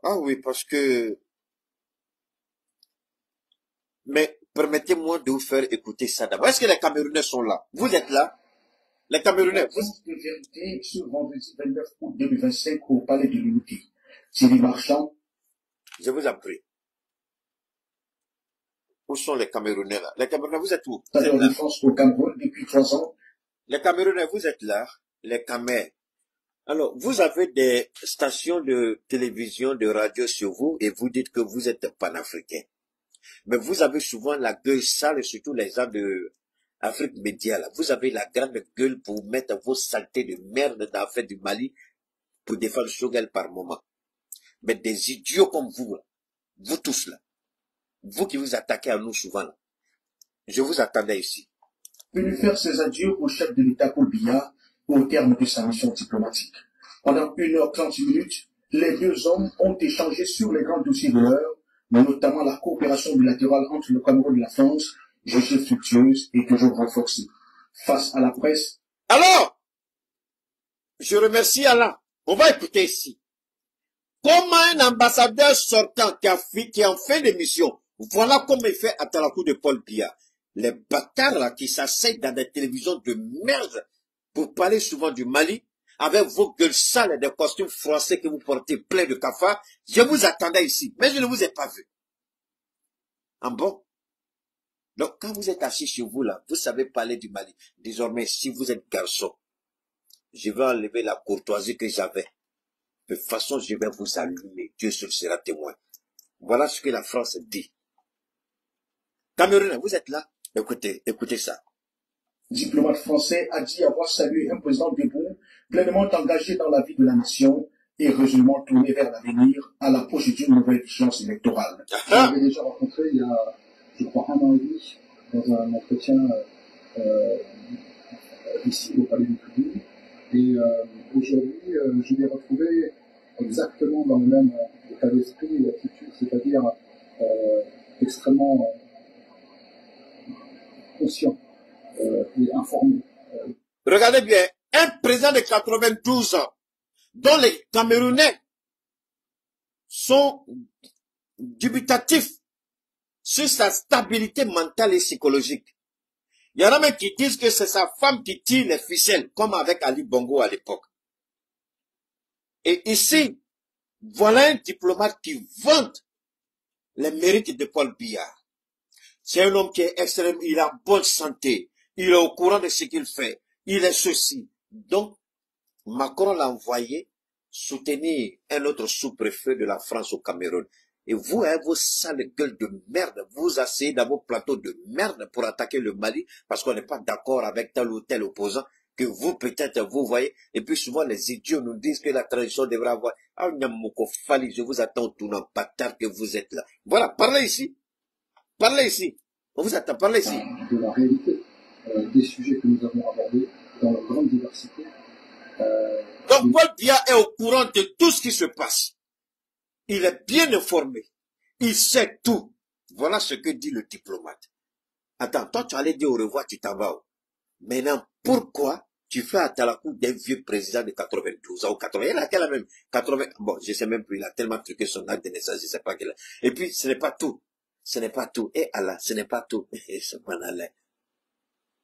Speaker 1: Ah oui, parce que... Mais permettez-moi de vous faire écouter ça d'abord. Est-ce que les Camerounais sont là? Vous êtes là? Les Camerounais.
Speaker 2: De vérité ce vendredi 29 août 2025 au Palais de l'Unité. Thierry Marchand.
Speaker 1: Je vous en prie. Où sont les Camerounais là? Les Camerounais, vous êtes où?
Speaker 2: Vous êtes de France au Cameroun depuis 3 ans.
Speaker 1: Les Camerounais, vous êtes là? Les Camers. Alors, vous avez des stations de télévision, de radio sur vous et vous dites que vous êtes panafricain. Mais vous avez souvent la gueule sale, et surtout les gens de Afrique médiale. Vous avez la grande gueule pour mettre vos saletés de merde dans l'affaire du Mali pour défendre Choguel par moment. Mais des idiots comme vous, là, vous tous là, vous qui vous attaquez à nous souvent là, je vous attendais ici.
Speaker 2: Venu faire ses adieux au chef de l'État Paul Biya au terme de sa mission diplomatique. Pendant 1h30, les deux hommes ont échangé sur les grands dossiers de l'heure, notamment la coopération bilatérale entre le Cameroun et la France, jugée fructueuse et toujours renforcée. Face à la presse.
Speaker 1: Alors, je remercie Allah. On va écouter ici. Comment un ambassadeur sortant qui a en fin de mission, voilà comment il fait à la coup de Paul Biya. Les bâtards là qui s'asseyent dans des télévisions de merde pour parler souvent du Mali, avec vos gueules sales et des costumes français que vous portez plein de cafards, je vous attendais ici, mais je ne vous ai pas vu. En bon? Donc, quand vous êtes assis chez vous là, vous savez parler du Mali. Désormais, si vous êtes garçon, je vais enlever la courtoisie que j'avais. De toute façon, je vais vous allumer. Dieu seul sera témoin. Voilà ce que la France dit. Camerounais, vous êtes là? Écoutez ça.
Speaker 2: Diplomate français a dit avoir salué un président debout, pleinement engagé dans la vie de la nation et résolument tourné vers l'avenir à l'approche d'une nouvelle échéance électorale.
Speaker 3: Je l'avais déjà rencontré il y a, je crois, 1 an et demi, dans un entretien ici au Palais du Public. Et aujourd'hui, je l'ai retrouvé exactement dans le même état d'esprit et attitude, c'est-à-dire extrêmement conscient et informé.
Speaker 1: Regardez bien, un président de 92 ans, dont les Camerounais sont dubitatifs sur sa stabilité mentale et psychologique. Il y en a même qui disent que c'est sa femme qui tire les ficelles, comme avec Ali Bongo à l'époque. Et ici, voilà un diplomate qui vante les mérites de Paul Biya. C'est un homme qui est extrême, il a bonne santé, il est au courant de ce qu'il fait, il est ceci. Donc, Macron l'a envoyé soutenir un autre sous-préfet de la France au Cameroun. Et vous, hein, vos sales gueules de merde, vous asseyez dans vos plateaux de merde pour attaquer le Mali parce qu'on n'est pas d'accord avec tel ou tel opposant que vous, peut-être, vous voyez. Et puis souvent, les idiots nous disent que la transition devrait avoir... Ah, Nyamoko Fali, je vous attends au tournant bâtard que vous êtes là. Voilà, parlez ici. Parlez ici. On vous attend, parlez ici.
Speaker 3: De la réalité des sujets que nous avons abordés dans leur grande diversité.
Speaker 1: Donc Paul Biya est au courant de tout ce qui se passe. Il est bien informé. Il sait tout. Voilà ce que dit le diplomate. Attends, toi tu allais dire au revoir, tu t'en vas. Maintenant, pourquoi tu fais à Talakou d'un vieux président de 92 ans ou 80? Il a quel même 80? Bon, je sais même plus, il a tellement truqué son acte de naissance, je sais pas quel. Et puis, ce n'est pas tout. Ce n'est pas tout. Et Allah, ce n'est pas tout.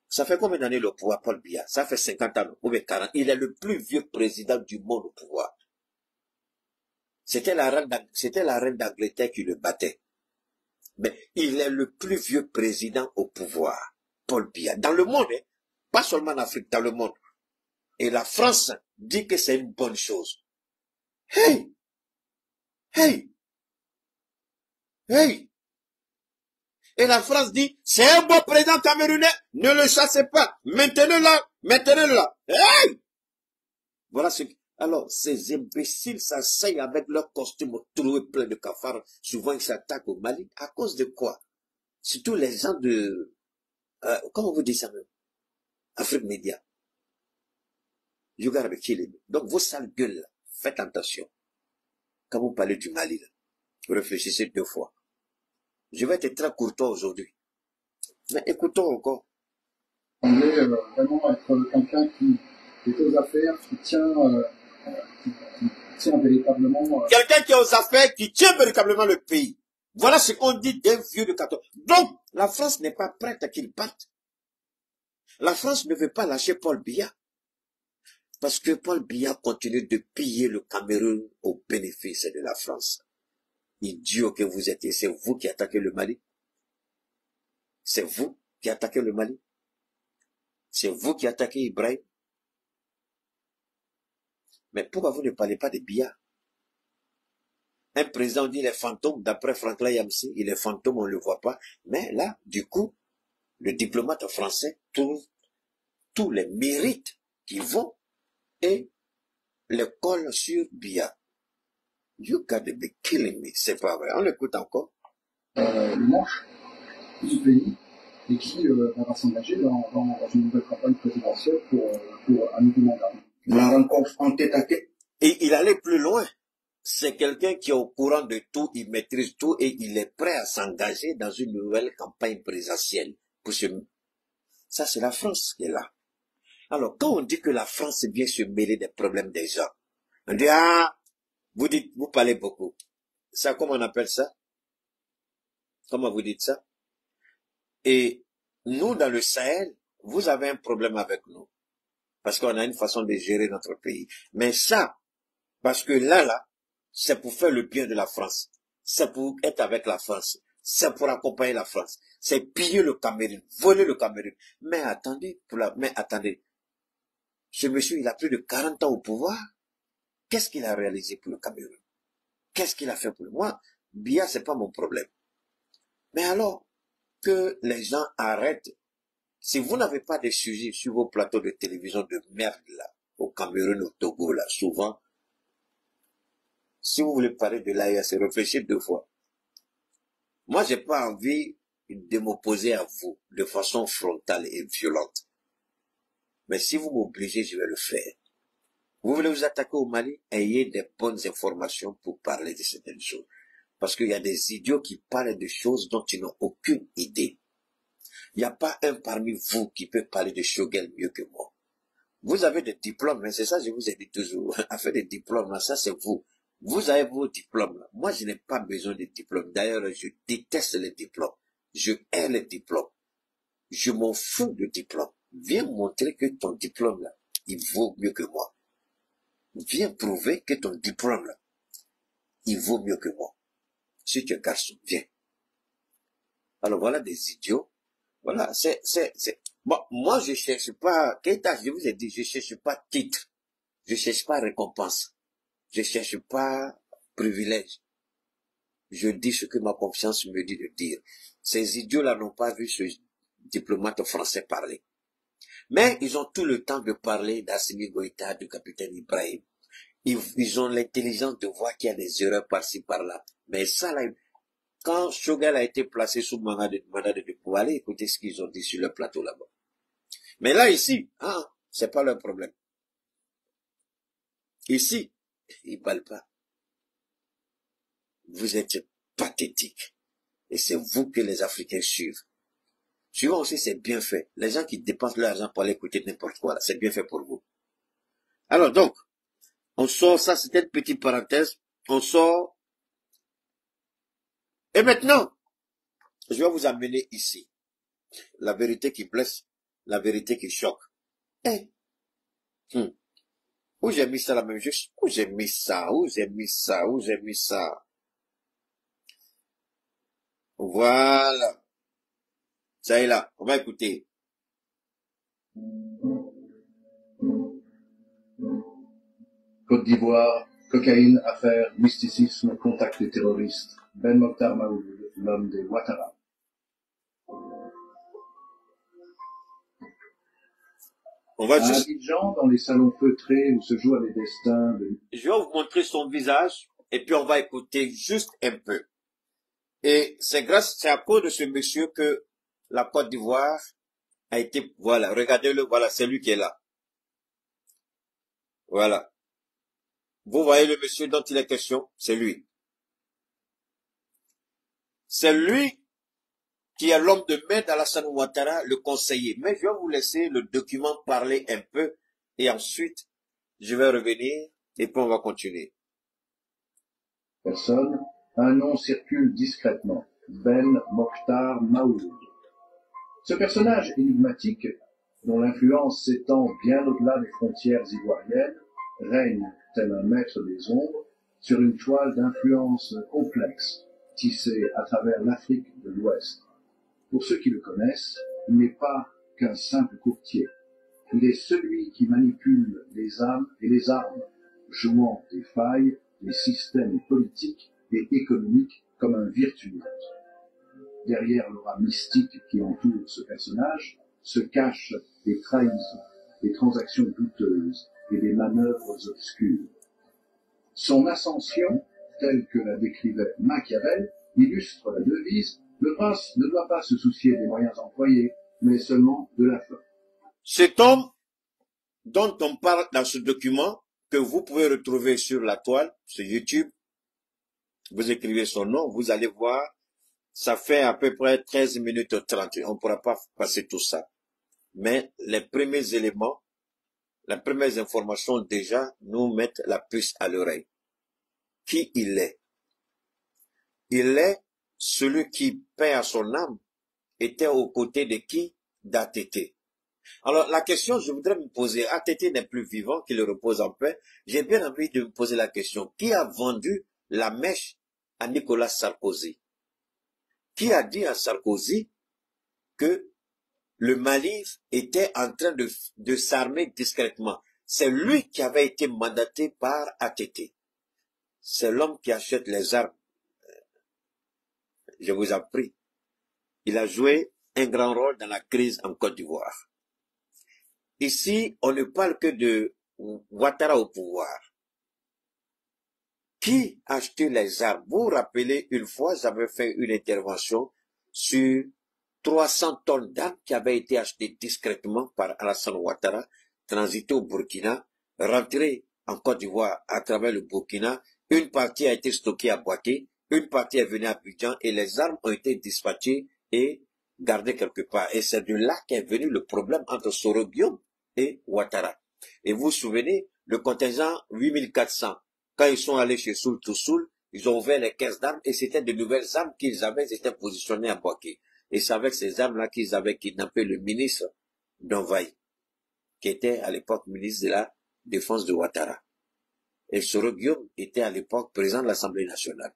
Speaker 1: Ça fait combien d'années le pouvoir, Paul Biya? Ça fait 50 ans, ou bien 40. Il est le plus vieux président du monde au pouvoir. C'était la reine d'Angleterre qui le battait. Mais il est le plus vieux président au pouvoir, Paul Biya. Dans le monde, hein, pas seulement en Afrique, dans le monde. Et la France dit que c'est une bonne chose. Hey! Hey! Hey! Et la France dit, c'est un bon président camerounais, ne le chassez pas, maintenez-le là, maintenez-le là. Hey! Voilà ce que... Alors, ces imbéciles s'asseyent avec leurs costumes troués pleins de cafards. Souvent, ils s'attaquent au Mali. À cause de quoi? Surtout les gens de... comment vous dites ça même? Afrique Média. You gotta be killing me. Donc, vos sales gueules, là, faites attention. Quand vous parlez du Mali, là, réfléchissez 2 fois. Je vais être très courtois aujourd'hui. Mais écoutons encore.
Speaker 3: On voulait vraiment être quelqu'un qui est aux affaires, qui tient véritablement...
Speaker 1: Quelqu'un qui est aux affaires, qui tient véritablement le pays. Voilà ce qu'on dit d'un vieux de 14. Donc, la France n'est pas prête à qu'il parte. La France ne veut pas lâcher Paul Biya. Parce que Paul Biya continue de piller le Cameroun au bénéfice de la France. Idiot que vous êtes, c'est vous qui attaquez le Mali. C'est vous qui attaquez le Mali. C'est vous qui attaquez Ibrahim. Mais pourquoi vous ne parlez pas de Biya? Un président dit les fantômes, d'après Franklin Yamsi, il est fantôme, on ne le voit pas. Mais là, du coup, le diplomate français trouve tous les mérites qui vont et les colle sur Biya. You gotta be killing me. C'est pas vrai. On l'écoute encore.
Speaker 3: Le manche du pays et qui va s'engager dans une nouvelle campagne présidentielle pour un nouveau mandat.
Speaker 2: La rencontre en tête à tête.
Speaker 1: Et il allait plus loin. C'est quelqu'un qui est au courant de tout, il maîtrise tout et il est prêt à s'engager dans une nouvelle campagne présidentielle. Ça, c'est la France qui est là. Alors, quand on dit que la France vient se mêler des problèmes des gens, on dit, ah, vous parlez beaucoup. Ça, comment on appelle ça? Comment vous dites ça? Et nous, dans le Sahel, vous avez un problème avec nous. Parce qu'on a une façon de gérer notre pays. Mais ça, parce que là, c'est pour faire le bien de la France. C'est pour être avec la France. C'est pour accompagner la France. C'est piller le Cameroun, voler le Cameroun. Mais attendez, ce monsieur, il a plus de 40 ans au pouvoir. Qu'est-ce qu'il a réalisé pour le Cameroun? Qu'est-ce qu'il a fait pour moi? Biya, c'est pas mon problème. Mais alors, que les gens arrêtent. Si vous n'avez pas de sujets sur vos plateaux de télévision de merde, là, au Cameroun, au Togo, là, souvent, si vous voulez parler de l'AES, réfléchissez 2 fois. Moi, j'ai pas envie de m'opposer à vous de façon frontale et violente. Mais si vous m'obligez, je vais le faire. Vous voulez vous attaquer au Mali? Ayez des bonnes informations pour parler de certaines choses. Parce qu'il y a des idiots qui parlent de choses dont ils n'ont aucune idée. Il n'y a pas un parmi vous qui peut parler de Shogel mieux que moi. Vous avez des diplômes, mais c'est ça, je vous ai dit toujours. Affaire des diplômes, ça c'est vous. Vous avez vos diplômes. Moi, je n'ai pas besoin de diplômes. D'ailleurs, je déteste les diplômes. Je hais les diplômes. Je m'en fous de diplôme. Viens montrer que ton diplôme, là, il vaut mieux que moi. Viens prouver que ton diplôme, là, il vaut mieux que moi. Si tu es garçon, viens. Alors voilà des idiots. Voilà, bon, moi, je cherche pas, je vous ai dit, je cherche pas titre. Je cherche pas récompense. Je cherche pas privilège. Je dis ce que ma conscience me dit de dire. Ces idiots-là n'ont pas vu ce diplomate français parler. Mais ils ont tout le temps de parler d'Assimi Goïta, du capitaine Ibrahim. Ils ont l'intelligence de voir qu'il y a des erreurs par-ci, par-là. Mais ça, là, quand Choguel a été placé sous mandat de dépôt, allez écouter ce qu'ils ont dit sur le plateau là-bas. Mais là, ici, c'est pas leur problème. Ici, ils parlent pas. Vous êtes pathétiques. Et c'est vous que les Africains suivent. Souvent aussi, c'est bien fait. Les gens qui dépensent leur argent pour aller écouter n'importe quoi, c'est bien fait pour vous. Alors donc, on sort, ça c'était une petite parenthèse, on sort. Et maintenant, je vais vous amener ici. La vérité qui blesse, la vérité qui choque. Où j'ai mis ça la même chose? Où j'ai mis ça? Où j'ai mis ça? Où j'ai mis ça? Voilà. Ça est là. On va écouter.
Speaker 3: Côte d'Ivoire, cocaïne, affaire, mysticisme, contact des terroristes. Ben Mokhtar Maouloud, l'homme des Ouattara.
Speaker 1: On va
Speaker 3: À
Speaker 1: juste...
Speaker 3: Abidjan, dans les salons feutrés où se jouent les destins de...
Speaker 1: Je vais vous montrer son visage et puis on va écouter juste un peu. Et c'est à cause de ce monsieur que la Côte d'Ivoire a été, voilà, regardez-le, voilà, c'est lui qui est là. Voilà. Vous voyez le monsieur dont il est question, c'est lui. C'est lui qui est l'homme de main d'Alassane Ouattara, le conseiller. Mais je vais vous laisser le document parler un peu et ensuite, je vais revenir et puis on va continuer.
Speaker 3: Personne, un nom circule discrètement. Ben Mokhtar Maouloud. Ce personnage énigmatique, dont l'influence s'étend bien au-delà des frontières ivoiriennes, règne, tel un maître des ombres, sur une toile d'influence complexe, tissée à travers l'Afrique de l'Ouest. Pour ceux qui le connaissent, il n'est pas qu'un simple courtier. Il est celui qui manipule les âmes et les armes, jouant des failles des systèmes politiques et économiques comme un virtuose. Derrière l'aura mystique qui entoure ce personnage se cachent des trahisons, des transactions douteuses et des manœuvres obscures. Son ascension, telle que la décrivait Machiavel, illustre la devise « Le prince ne doit pas se soucier des moyens employés, mais seulement de la fin ».
Speaker 1: Cet homme dont on parle dans ce document, que vous pouvez retrouver sur la toile, sur YouTube, vous écrivez son nom, vous allez voir, ça fait à peu près 13 minutes 30. On ne pourra pas passer tout ça. Mais les premiers éléments, les premières informations déjà nous mettent la puce à l'oreille. Qui il est? Il est celui qui, paix à son âme, était aux côtés de qui? d'ATT. Alors la question, je voudrais me poser, ATT n'est plus vivant, qu'il repose en paix. J'ai bien envie de me poser la question, qui a vendu la mèche à Nicolas Sarkozy? Qui a dit à Sarkozy que le Mali était en train de s'armer discrètement? C'est lui qui avait été mandaté par ATT. C'est l'homme qui achète les armes. Je vous en prie. Il a joué un grand rôle dans la crise en Côte d'Ivoire. Ici, on ne parle que de Ouattara au pouvoir. Qui a acheté les armes? Vous vous rappelez, une fois, j'avais fait une intervention sur 300 tonnes d'armes qui avaient été achetées discrètement par Alassane Ouattara, transité au Burkina, rentré en Côte d'Ivoire à travers le Burkina. Une partie a été stockée à Boaké, une partie est venue à Abidjan et les armes ont été dispatchées et gardées quelque part. Et c'est de là qu'est venu le problème entre Soro Guillaume et Ouattara. Et vous vous souvenez, le contingent 8400, quand ils sont allés chez Soul to Soul, ils ont ouvert les caisses d'armes et c'était de nouvelles armes qu'ils avaient, ils étaient positionnés à Boaké. Et c'est avec ces armes-là qu'ils avaient kidnappé le ministre d'Envahi, qui était à l'époque ministre de la Défense de Ouattara. Et Soro Guillaume était à l'époque président de l'Assemblée nationale.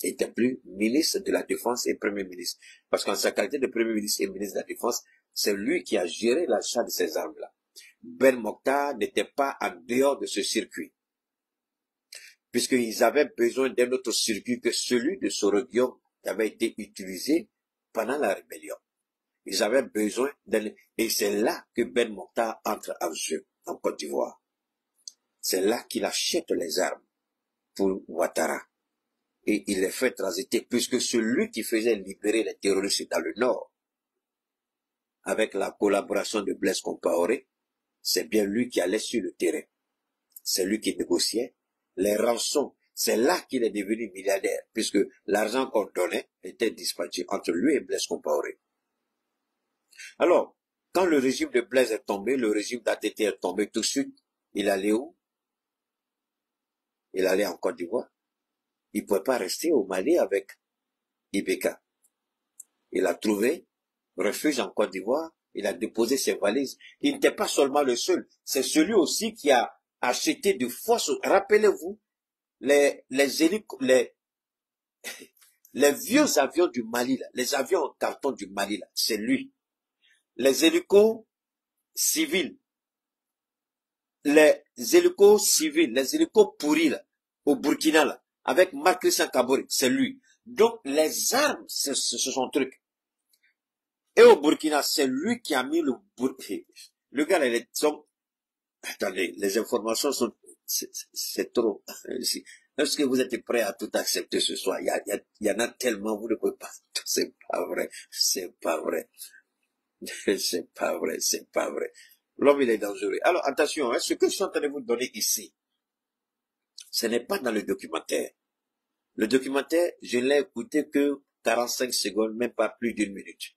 Speaker 1: Il était plus ministre de la Défense et Premier ministre. Parce qu'en sa qualité de Premier ministre et ministre de la Défense, c'est lui qui a géré l'achat de ces armes-là. Ben Mokhtar n'était pas en dehors de ce circuit. Puisqu'ils avaient besoin d'un autre circuit que celui de Soro Guillaume qui avait été utilisé pendant la rébellion. Ils avaient besoin d'un... Et c'est là que Ben Mokhtar entre en jeu, en Côte d'Ivoire. C'est là qu'il achète les armes pour Ouattara. Et il les fait transiter, puisque celui qui faisait libérer les terroristes dans le Nord, avec la collaboration de Blaise Compaoré, c'est bien lui qui allait sur le terrain. C'est lui qui négociait les rançons. C'est là qu'il est devenu milliardaire, puisque l'argent qu'on donnait était dispatché entre lui et Blaise Compaoré. Alors, quand le régime de Blaise est tombé, le régime d'ATT est tombé tout de suite, il allait où? Il allait en Côte d'Ivoire. Il ne pouvait pas rester au Mali avec Ibeka. Il a trouvé refuge en Côte d'Ivoire, il a déposé ses valises. Il n'était pas seulement le seul, c'est celui aussi qui a acheté de fausses... Rappelez-vous, les vieux avions du Mali, là, les avions en carton du Mali, là, c'est lui. Les hélicos civils, les hélicos pourris, là, au Burkina, là, avec Marc Christian Kabore, c'est lui. Donc, les armes, c'est son truc. Et au Burkina, c'est lui qui a mis le Burkina. Le gars, attendez, les informations sont, c'est trop. Est-ce que vous êtes prêts à tout accepter ce soir? Il y en a tellement, vous ne pouvez pas. C'est pas vrai. C'est pas vrai. C'est pas vrai. C'est pas vrai. L'homme, il est dangereux. Alors, attention, hein, ce que je suis en train de vous donner ici, ce n'est pas dans le documentaire. Le documentaire, je l'ai écouté que 45 secondes, même pas plus d'une minute.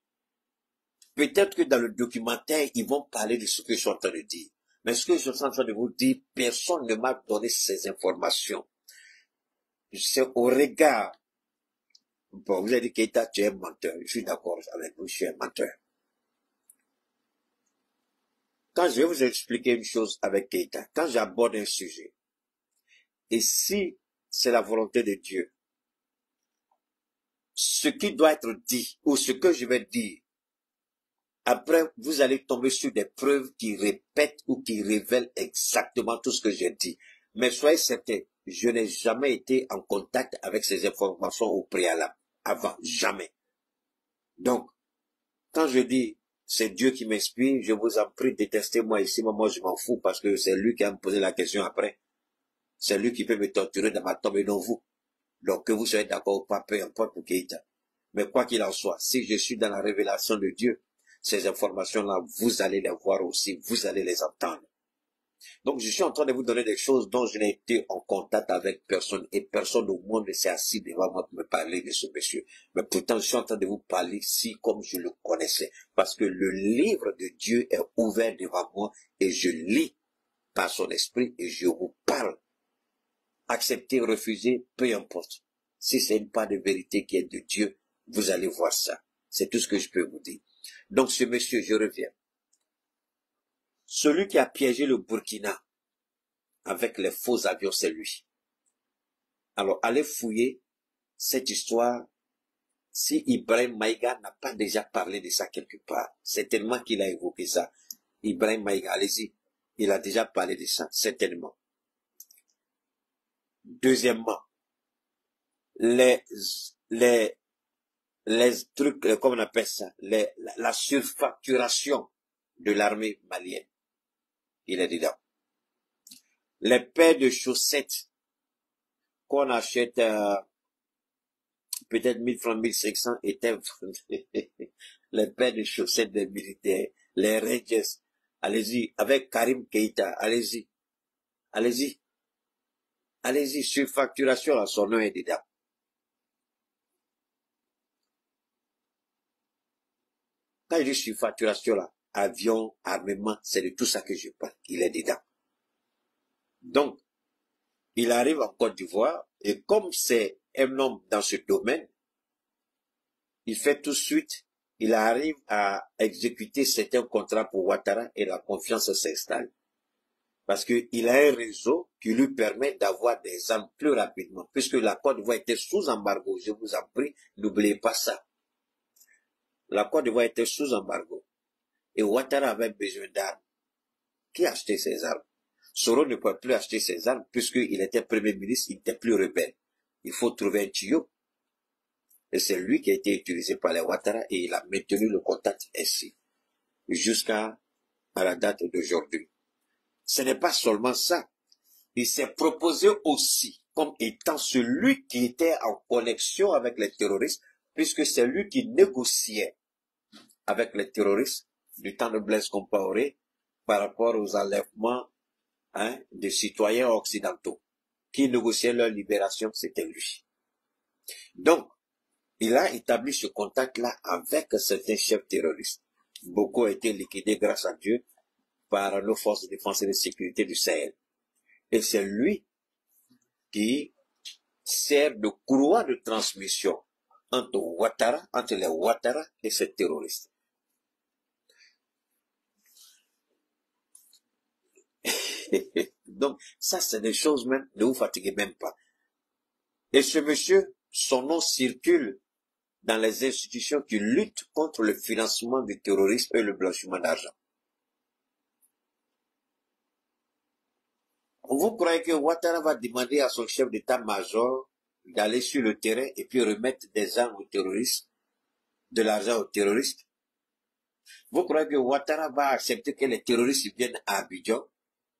Speaker 1: Peut-être que dans le documentaire, ils vont parler de ce que je suis en train de dire. Mais ce que je suis en train de vous dire, personne ne m'a donné ces informations. C'est au regard. Bon, vous avez dit Keïta, tu es un menteur. Je suis d'accord avec vous, je suis un menteur. Quand je vais vous expliquer une chose avec Keïta, quand j'aborde un sujet, et si c'est la volonté de Dieu, ce qui doit être dit, ou ce que je vais dire, après, vous allez tomber sur des preuves qui répètent ou qui révèlent exactement tout ce que j'ai dit. Mais soyez certains, je n'ai jamais été en contact avec ces informations au préalable. Avant, jamais. Donc, quand je dis, c'est Dieu qui m'inspire, je vous en prie, détestez-moi ici, moi je m'en fous parce que c'est lui qui va me poser la question après. C'est lui qui peut me torturer dans ma tombe et non vous. Donc, que vous soyez d'accord ou pas, peu importe pour Keïta. Mais quoi qu'il en soit, si je suis dans la révélation de Dieu, ces informations-là, vous allez les voir aussi, vous allez les entendre. Donc, je suis en train de vous donner des choses dont je n'ai été en contact avec personne et personne au monde ne s'est assis devant moi pour me parler de ce monsieur. Mais pourtant, je suis en train de vous parler si comme je le connaissais. Parce que le livre de Dieu est ouvert devant moi et je lis par son esprit et je vous parle. Accepter, refuser, peu importe. Si c'est une part de vérité qui est de Dieu, vous allez voir ça. C'est tout ce que je peux vous dire. Donc ce monsieur, je reviens. Celui qui a piégé le Burkina avec les faux avions, c'est lui. Alors allez fouiller cette histoire. Si Ibrahim Maïga n'a pas déjà parlé de ça quelque part, certainement qu'il a évoqué ça. Ibrahim Maïga, allez-y, il a déjà parlé de ça, certainement. Deuxièmement, les trucs, comment on appelle ça, la surfacturation de l'armée malienne. Il est dedans. Les paires de chaussettes qu'on achète peut-être 1000 francs, 1500 étaient les paires de chaussettes des militaires, les Rangers. Allez-y, avec Karim Keïta, allez-y. Allez-y. Allez-y, surfacturation, là, son nom est dedans. Quand je dis surfacturation, là, avions, armements, c'est de tout ça que je parle. Il est dedans. Donc, il arrive en Côte d'Ivoire, et comme c'est un homme dans ce domaine, il fait tout de suite, il arrive à exécuter certains contrats pour Ouattara et la confiance s'installe. Parce qu'il a un réseau qui lui permet d'avoir des armes plus rapidement. Puisque la Côte d'Ivoire était sous embargo, je vous en prie, n'oubliez pas ça. La Côte d'Ivoire était sous embargo. Et Ouattara avait besoin d'armes. Qui a acheté ces armes? Soro ne peut plus acheter ses armes puisqu'il était Premier ministre, il n'était plus rebelle. Il faut trouver un tuyau. Et c'est lui qui a été utilisé par les Ouattara et il a maintenu le contact ainsi. Jusqu'à la date d'aujourd'hui. Ce n'est pas seulement ça. Il s'est proposé aussi comme étant celui qui était en connexion avec les terroristes, puisque c'est lui qui négociait avec les terroristes du temps de Blaise Compaoré par rapport aux enlèvements des citoyens occidentaux. Qui négociait leur libération, c'était lui. Donc, il a établi ce contact-là avec certains chefs terroristes. Beaucoup ont été liquidés grâce à Dieu par nos forces de défense et de sécurité du Sahel. Et c'est lui qui sert de courroie de transmission entre les Ouattara et ces terroristes. Donc, ça c'est des choses même, ne vous fatiguez même pas. Et ce monsieur, son nom circule dans les institutions qui luttent contre le financement du terrorisme et le blanchiment d'argent. Vous croyez que Ouattara va demander à son chef d'état-major d'aller sur le terrain et puis remettre des armes aux terroristes, de l'argent aux terroristes? Vous croyez que Ouattara va accepter que les terroristes viennent à Abidjan,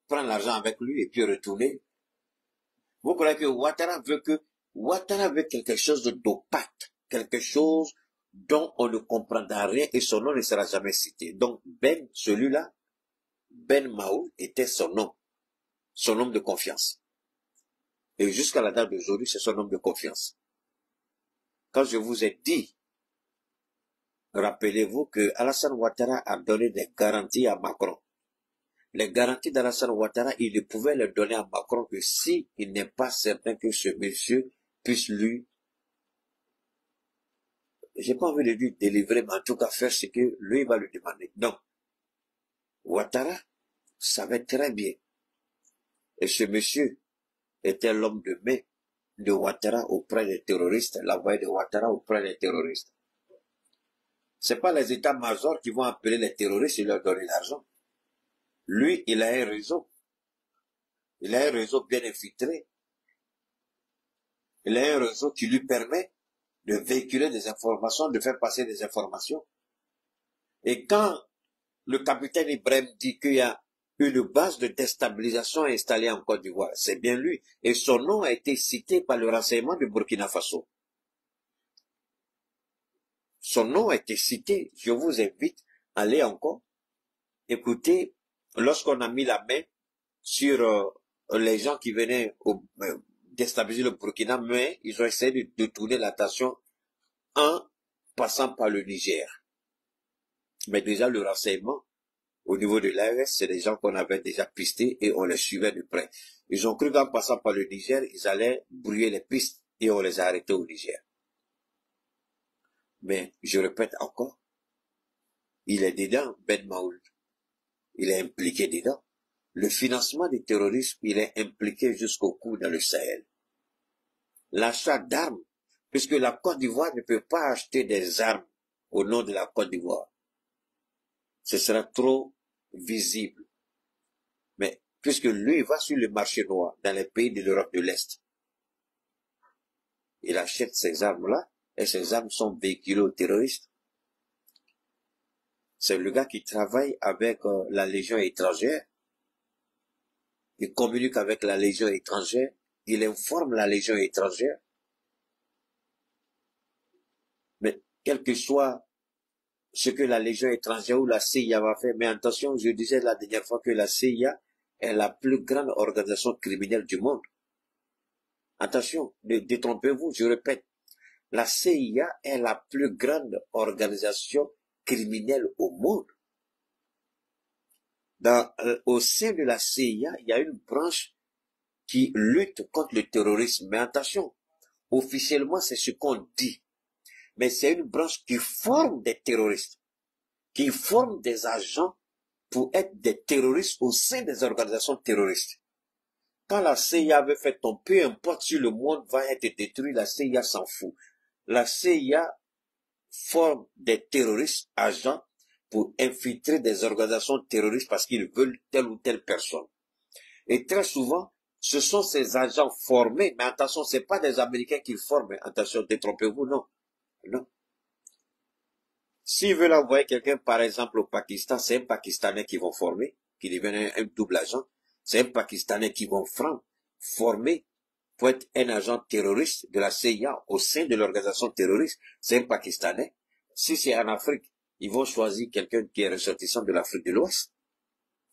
Speaker 1: prendre l'argent avec lui et puis retourner? Vous croyez que Ouattara veut quelque chose d'opaque, quelque chose dont on ne comprendra rien et son nom ne sera jamais cité. Donc celui-là, Ben Maoul était son nom. Son homme de confiance. Et jusqu'à la date d'aujourd'hui, c'est son homme de confiance. Quand je vous ai dit, rappelez-vous que Alassane Ouattara a donné des garanties à Macron. Les garanties d'Alassane Ouattara, il ne pouvait les donner à Macron que si il n'est pas certain que ce monsieur puisse lui, j'ai pas envie de lui délivrer, mais en tout cas faire ce que lui va lui demander. Donc, Ouattara savait très bien. Et ce monsieur était l'homme de main de Ouattara auprès des terroristes, l'envoyé de Ouattara auprès des terroristes. C'est pas les états-majors qui vont appeler les terroristes et leur donner l'argent. Lui, il a un réseau. Il a un réseau bien infiltré. Il a un réseau qui lui permet de véhiculer des informations, de faire passer des informations. Et quand le capitaine Ibrahim dit qu'il y a une base de déstabilisation installée en Côte d'Ivoire, c'est bien lui. Et son nom a été cité par le renseignement du Burkina Faso. Son nom a été cité. Je vous invite à aller encore écouter, lorsqu'on a mis la main sur les gens qui venaient déstabiliser le Burkina, mais ils ont essayé de tourner l'attention en passant par le Niger. Mais déjà le renseignement, au niveau de l'AES, c'est des gens qu'on avait déjà pistés et on les suivait de près. Ils ont cru qu'en passant par le Niger, ils allaient brouiller les pistes et on les a arrêtés au Niger. Mais, je répète encore, il est dedans, Ben Maoul. Il est impliqué dedans. Le financement du terrorisme, il est impliqué jusqu'au cou dans le Sahel. L'achat d'armes, puisque la Côte d'Ivoire ne peut pas acheter des armes au nom de la Côte d'Ivoire. Ce sera trop visible. Mais puisque lui va sur le marché noir dans les pays de l'Europe de l'Est, il achète ces armes-là et ces armes sont véhiculées aux terroristes. C'est le gars qui travaille avec la Légion étrangère. Il communique avec la Légion étrangère. Il informe la Légion étrangère. Mais quel que soit ce que la Légion étrangère ou la CIA va faire, mais attention, je disais la dernière fois que la CIA est la plus grande organisation criminelle du monde. Attention, ne détrompez-vous, je répète, la CIA est la plus grande organisation criminelle au monde. Au sein de la CIA, il y a une branche qui lutte contre le terrorisme. Mais attention, officiellement, c'est ce qu'on dit. Mais c'est une branche qui forme des terroristes, qui forme des agents pour être des terroristes au sein des organisations terroristes. Quand la CIA veut faire tomber, peu importe si le monde va être détruit, la CIA s'en fout. La CIA forme des terroristes agents pour infiltrer des organisations terroristes parce qu'ils veulent telle ou telle personne. Et très souvent, ce sont ces agents formés, mais attention, c'est pas des Américains qui forment, attention, détrompez-vous, non. Non. S'ils veulent envoyer quelqu'un, par exemple, au Pakistan, c'est un Pakistanais qui vont former, qui devient un double agent. C'est un Pakistanais qui vont former pour être un agent terroriste de la CIA au sein de l'organisation terroriste. C'est un Pakistanais. Si c'est en Afrique, ils vont choisir quelqu'un qui est ressortissant de l'Afrique de l'Ouest.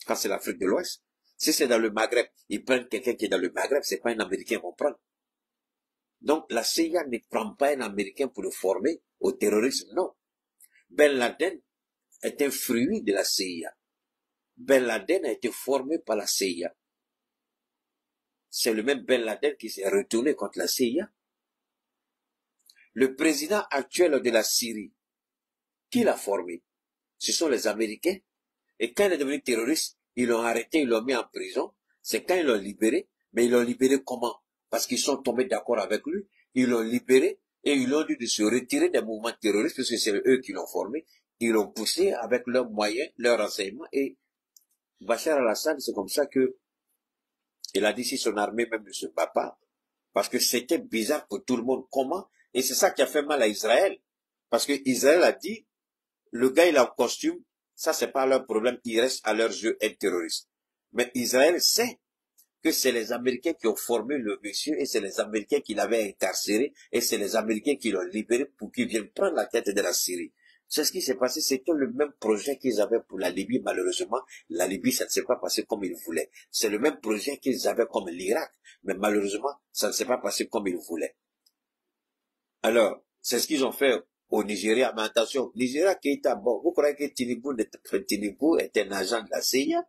Speaker 1: Quand c'est l'Afrique de l'Ouest. Si c'est dans le Maghreb, ils prennent quelqu'un qui est dans le Maghreb, c'est pas un Américain qu'ils vont prendre. Donc, la CIA ne prend pas un Américain pour le former au terrorisme, non. Ben Laden est un fruit de la CIA. Ben Laden a été formé par la CIA. C'est le même Ben Laden qui s'est retourné contre la CIA. Le président actuel de la Syrie, qui l'a formé? Ce sont les Américains. Et quand il est devenu terroriste, ils l'ont arrêté, ils l'ont mis en prison. C'est quand ils l'ont libéré. Mais ils l'ont libéré comment? Parce qu'ils sont tombés d'accord avec lui. Ils l'ont libéré et ils l'ont dit de se retirer des mouvements terroristes parce que c'est eux qui l'ont formé. Ils l'ont poussé avec leurs moyens, leurs renseignements. Et Bachar al-Assad, c'est comme ça que il a dit si son armée même ne se bat pas. Parce que c'était bizarre pour tout le monde. Comment? Et c'est ça qui a fait mal à Israël. Parce que Israël a dit, le gars il est en costume, ça c'est pas leur problème, il reste à leurs yeux un terroriste. Mais Israël sait que c'est les Américains qui ont formé le monsieur et c'est les Américains qui l'avaient incarcéré et c'est les Américains qui l'ont libéré pour qu'ils viennent prendre la tête de la Syrie. C'est ce qui s'est passé, c'était le même projet qu'ils avaient pour la Libye. Malheureusement, la Libye, ça ne s'est pas passé comme ils voulaient. C'est le même projet qu'ils avaient comme l'Irak, mais malheureusement, ça ne s'est pas passé comme ils voulaient. Alors, c'est ce qu'ils ont fait au Nigeria. Mais attention, Nigeria qui est à bord. Vous croyez que Tinubu est un agent de la CIA?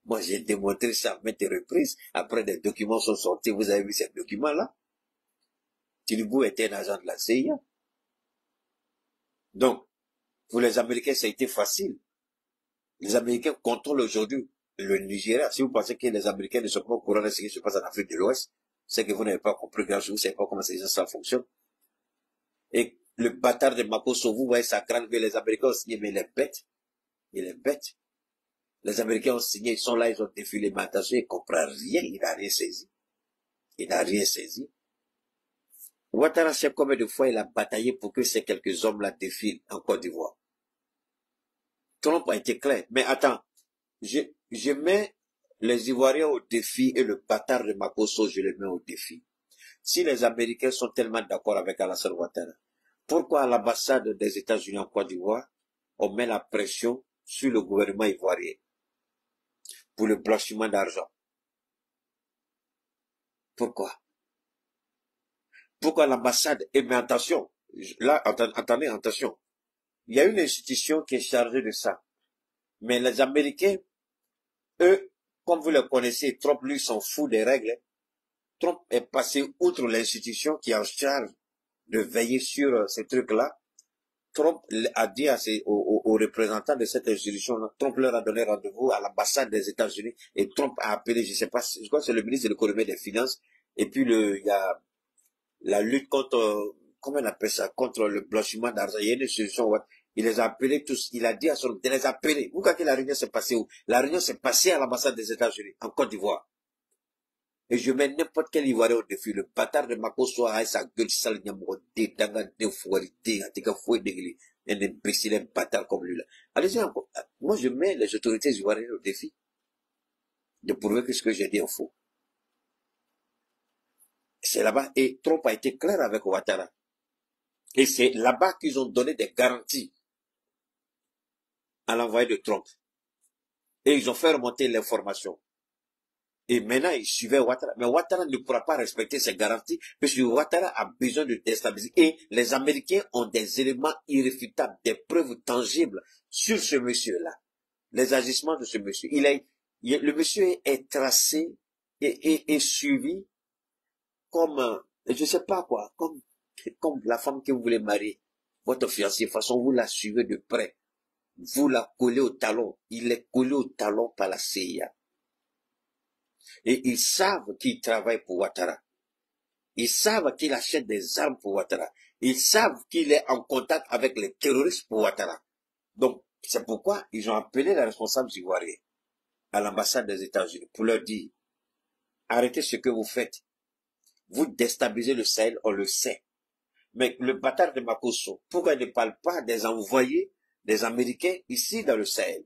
Speaker 1: Moi, j'ai démontré ça à maintes reprises. Après, des documents sont sortis. Vous avez vu ces documents-là? Tinubu était un agent de la CIA. Donc, pour les Américains, ça a été facile. Les Américains contrôlent aujourd'hui le Nigeria. Si vous pensez que les Américains ne sont pas au courant de ce qui se passe en Afrique de l'Ouest, c'est que vous n'avez pas compris grand chose, vous ne savez pas comment ces gens ça fonctionne. Et le bâtard de Makosso, vous voyez sa grande gueule, les Américains ont signé, mais il est bête. Il est bête. Les Américains ont signé, ils sont là, ils ont défilé, mais attention, il ne comprend rien, il n'a rien saisi. Il n'a rien saisi. Ouattara sait combien de fois il a bataillé pour que ces quelques hommes-là défilent en Côte d'Ivoire. Trump a été clair. Mais attends, je mets les Ivoiriens au défi et le bâtard de Makosso, je les mets au défi. Si les Américains sont tellement d'accord avec Alassane Ouattara, pourquoi à l'ambassade des États-Unis en Côte d'Ivoire, on met la pression sur le gouvernement ivoirien pour le blanchiment d'argent? Pourquoi? Pourquoi l'ambassade? Et mais attention, là, attendez, attention. Il y a une institution qui est chargée de ça. Mais les Américains, eux, comme vous le connaissez, Trump, lui, s'en fout des règles. Trump est passé outre l'institution qui est en charge de veiller sur ces trucs-là. Trump a dit aux représentants de cette institution, Trump leur a donné rendez-vous à l'ambassade des États-Unis et Trump a appelé, je sais pas, je crois que c'est le ministre de l'économie et des finances, et puis il y a la lutte contre, comment on appelle ça, contre le blanchiment d'argent. Il y a une institution, il les a appelés tous, il a dit à son, de les appeler. Vous croyez que la réunion s'est passée où? La réunion s'est passée à l'ambassade des États-Unis, en Côte d'Ivoire. Et je mets n'importe quel Ivoirien au défi. Le bâtard de Makosso a sa gueule sale, un imbécile, un bâtard comme lui là. Allez-y encore. Moi, je mets les autorités ivoiriennes au défi de prouver que ce que j'ai dit est faux. C'est là-bas. Et Trump a été clair avec Ouattara. Et c'est là-bas qu'ils ont donné des garanties à l'envoyé de Trump. Et ils ont fait remonter l'information. Et maintenant, il suivait Ouattara. Mais Ouattara ne pourra pas respecter ces garanties, parce que Ouattara a besoin de déstabiliser. Et les Américains ont des éléments irréfutables, des preuves tangibles sur ce monsieur-là. les agissements de ce monsieur. Le monsieur est tracé et suivi comme, je sais pas quoi, comme la femme que vous voulez marier, votre fiancé. De toute façon, vous la suivez de près. Vous la collez au talon. Il est collé au talon par la CIA. Et ils savent qu'il travaille pour Ouattara. Ils savent qu'il achète des armes pour Ouattara. Ils savent qu'il est en contact avec les terroristes pour Ouattara. Donc, c'est pourquoi ils ont appelé les responsables ivoiriens à l'ambassade des États-Unis pour leur dire, arrêtez ce que vous faites. Vous déstabilisez le Sahel, on le sait. Mais le bâtard de Makosso, pourquoi il ne parle pas des envoyés des Américains ici dans le Sahel?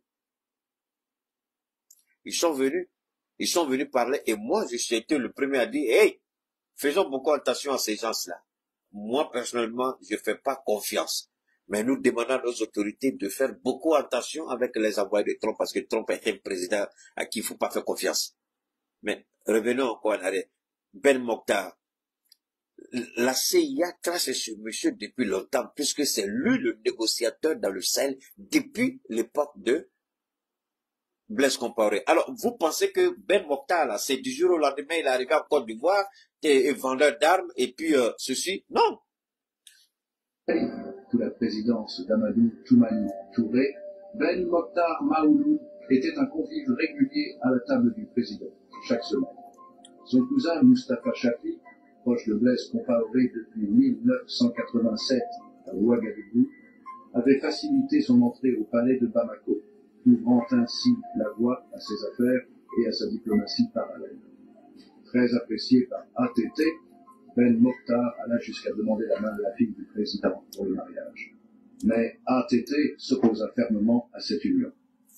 Speaker 1: Ils sont venus parler et moi, je suis été le premier à dire, hey, faisons beaucoup attention à ces gens-là. Moi, personnellement, je ne fais pas confiance. Mais nous demandons à nos autorités de faire beaucoup attention avec les envoyés de Trump parce que Trump est un président à qui il ne faut pas faire confiance. Mais revenons encore en arrière. Ben Mokhtar. La CIA trace ce monsieur depuis longtemps puisque c'est lui le négociateur dans le Sahel depuis l'époque de Blaise Compaoré. Alors, vous pensez que Ben Mokhtar, là, c'est du jour au lendemain, il est arrivé en Côte d'Ivoire, et vendeur d'armes, et puis ceci? Non.
Speaker 3: Sous la présidence d'Amadou Toumani Touré, Ben Mokhtar Maouloud était un convive régulier à la table du président, chaque semaine. Son cousin Moustapha Chafi, proche de Blaise Compaoré depuis 1987 à Ouagadougou, avait facilité son entrée au palais de Bamako, ouvrant ainsi la voie à ses affaires et à sa diplomatie parallèle. Très apprécié par ATT, Ben Mokhtar alla jusqu'à demander la main de la fille du président pour le mariage. Mais ATT s'opposa fermement à cette union.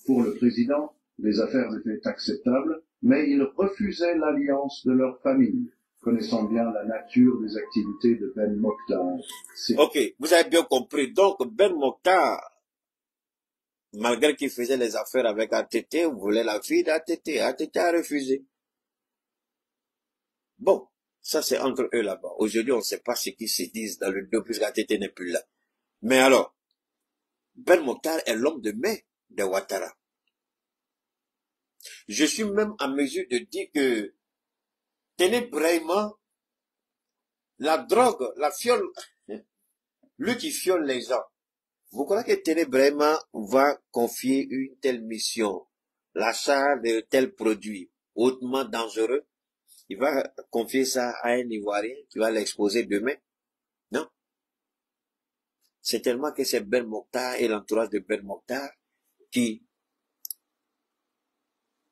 Speaker 3: Pour le président, les affaires étaient acceptables, mais il refusait l'alliance de leur famille, connaissant bien la nature des activités de Ben Mokhtar.
Speaker 1: Ok, vous avez bien compris. Donc, Ben Mokhtar, malgré qu'il faisait les affaires avec ATT, voulait la fille d'ATT. ATT a refusé. Bon, ça c'est entre eux là-bas. Aujourd'hui, on ne sait pas ce qu'ils se disent dans le dos puisque ATT n'est plus là. Mais alors, Ben Mokhtar est l'homme de main de Ouattara. Je suis même en mesure de dire que Téné Brahima, la drogue, la fiole, lui qui fiole les gens. Vous croyez que Téné Brahima va confier une telle mission, l'achat de tels produits hautement dangereux? Il va confier ça à un Ivoirien qui va l'exposer demain? Non. C'est tellement que c'est Ben Mokhtar et l'entourage de Ben Mokhtar qui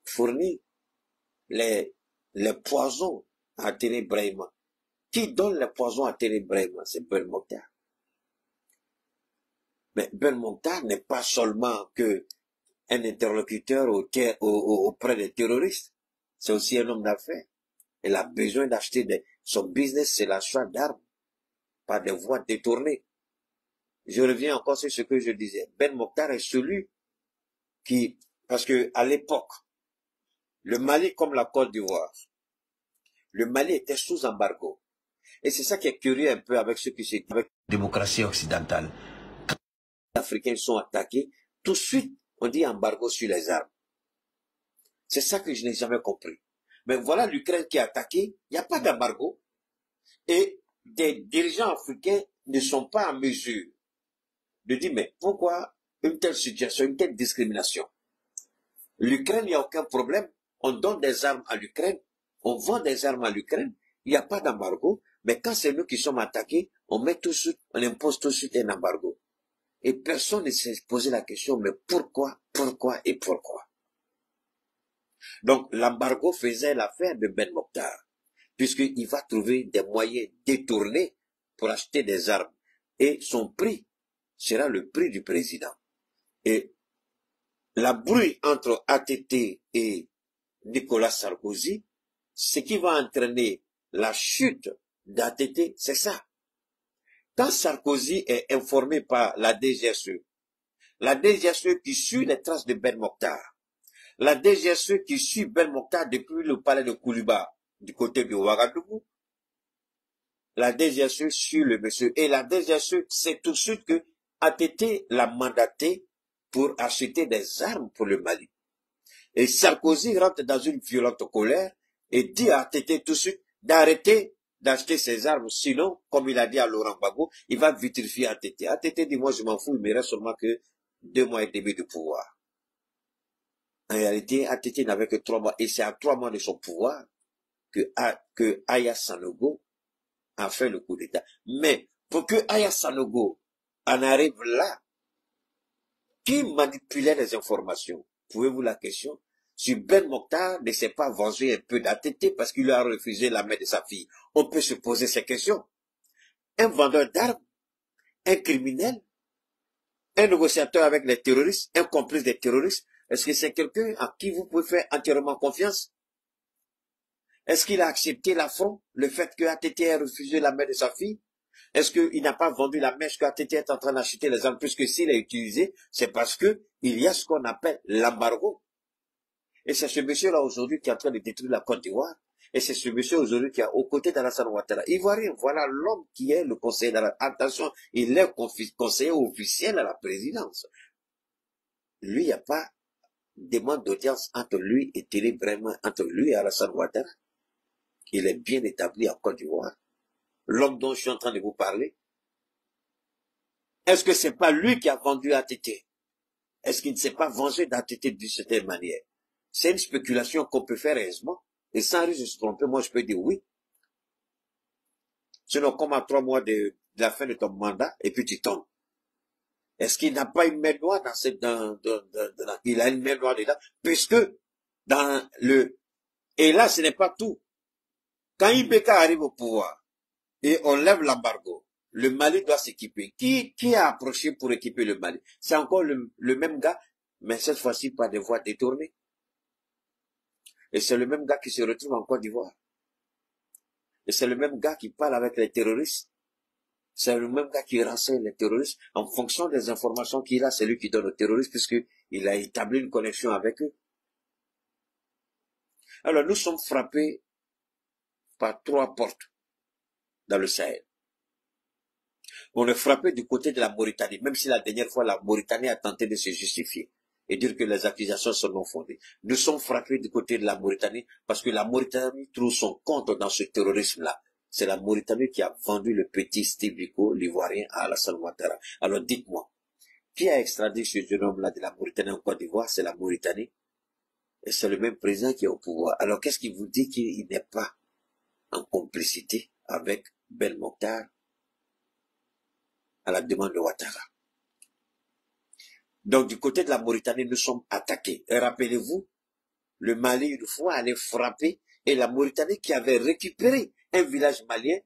Speaker 1: fournit les poisons à Téné Brahima. Qui donne les poisons à Téné Brahima? C'est Ben Mokhtar. Mais Ben Mokhtar n'est pas seulement que un interlocuteur auprès des terroristes. C'est aussi un homme d'affaires. Il a besoin d'acheter son business, c'est l'achat d'armes par des voies détournées. Je reviens encore sur ce que je disais. Ben Mokhtar est celui qui, parce que à l'époque, le Mali comme la Côte d'Ivoire, le Mali était sous embargo. Et c'est ça qui est curieux un peu avec ce qui s'est dit avec la démocratie occidentale. Quand les Africains sont attaqués, tout de suite, on dit embargo sur les armes. C'est ça que je n'ai jamais compris. Mais voilà l'Ukraine qui est attaquée, il n'y a pas d'embargo. Et des dirigeants africains ne sont pas en mesure de dire, mais pourquoi une telle situation, une telle discrimination? L'Ukraine, il n'y a aucun problème. On donne des armes à l'Ukraine, on vend des armes à l'Ukraine, il n'y a pas d'embargo. Mais quand c'est nous qui sommes attaqués, on impose tout de suite un embargo. Et personne ne s'est posé la question, mais pourquoi? Donc, l'embargo faisait l'affaire de Ben Mokhtar, puisqu'il va trouver des moyens détournés pour acheter des armes. Et son prix sera le prix du président. Et la brouille entre ATT et Nicolas Sarkozy, ce qui va entraîner la chute d'ATT, c'est ça. Quand Sarkozy est informé par la DGSE qui suit les traces de Ben Mokhtar, la DGSE qui suit Ben Mokhtar depuis le palais de Kouliba, du côté de Ouagadougou, la DGSE suit le monsieur, et la DGSE sait tout de suite que ATT l'a mandaté pour acheter des armes pour le Mali. Et Sarkozy rentre dans une violente colère et dit à ATT tout de suite d'arrêter d'acheter ses armes, sinon, comme il a dit à Laurent Gbagbo, il va vitrifier ATT. ATT dit, moi je m'en fous, il me reste seulement que 2 mois et demi de pouvoir. En réalité, ATT n'avait que 3 mois, et c'est à 3 mois de son pouvoir que Aya Sanogo a fait le coup d'État. Mais, pour que Aya Sanogo en arrive là, qui manipulait les informations? Pouvez-vous la question? Si Ben Mokhtar ne s'est pas vengé un peu d'ATT parce qu'il lui a refusé la main de sa fille, on peut se poser ces questions. Un vendeur d'armes, un criminel, un négociateur avec les terroristes, un complice des terroristes, est-ce que c'est quelqu'un à qui vous pouvez faire entièrement confiance? Est-ce qu'il a accepté l'affront, le fait que ATT ait refusé la main de sa fille? Est-ce qu'il n'a pas vendu la mèche qu'ATT est en train d'acheter les armes, puisque s'il a utilisé, c'est parce que il y a ce qu'on appelle l'embargo. Et c'est ce monsieur-là aujourd'hui qui est en train de détruire la Côte d'Ivoire. Et c'est ce monsieur aujourd'hui qui est aux côtés d'Alassane Ouattara. Ivoirien, voilà l'homme qui est le conseiller de la... Attention, il est conseiller officiel à la présidence. Lui, il n'y a pas de demande d'audience entre lui et Thierry Bremer, entre lui et Alassane Ouattara. Il est bien établi en Côte d'Ivoire. L'homme dont je suis en train de vous parler. Est-ce que c'est pas lui qui a vendu ATT? Est-ce qu'il ne s'est pas vengé d'ATT d'une certaine manière? C'est une spéculation qu'on peut faire aisément. Et sans risque de se tromper, moi je peux dire oui. Sinon, comme à 3 mois de la fin de ton mandat, et puis tu tombes. Est-ce qu'il n'a pas une main noire dans cette, il a une main noire dedans? Puisque, dans le, et là ce n'est pas tout. Quand Ibeka arrive au pouvoir, et on lève l'embargo, le Mali doit s'équiper. Qui a approché pour équiper le Mali? C'est encore le même gars, mais cette fois-ci par des voies détournées. Et c'est le même gars qui se retrouve en Côte d'Ivoire. Et c'est le même gars qui parle avec les terroristes. C'est le même gars qui renseigne les terroristes. En fonction des informations qu'il a, c'est lui qui donne aux terroristes, puisqu'il a établi une connexion avec eux. Alors nous sommes frappés par 3 portes dans le Sahel. On est frappé du côté de la Mauritanie, même si la dernière fois la Mauritanie a tenté de se justifier et dire que les accusations sont non fondées. Nous sommes frappés du côté de la Mauritanie parce que la Mauritanie trouve son compte dans ce terrorisme-là. C'est la Mauritanie qui a vendu le petit Steve Biko, l'Ivoirien, à Alassane Ouattara. Alors dites-moi, qui a extradé ce jeune homme-là de la Mauritanie en Côte d'Ivoire? C'est la Mauritanie. Et c'est le même président qui est au pouvoir. Alors qu'est-ce qui vous dit qu'il n'est pas en complicité avec Ben Mokhtar à la demande de Ouattara? Donc, du côté de la Mauritanie, nous sommes attaqués. Et rappelez-vous, le Mali, une fois, allait frapper, et la Mauritanie, qui avait récupéré un village malien,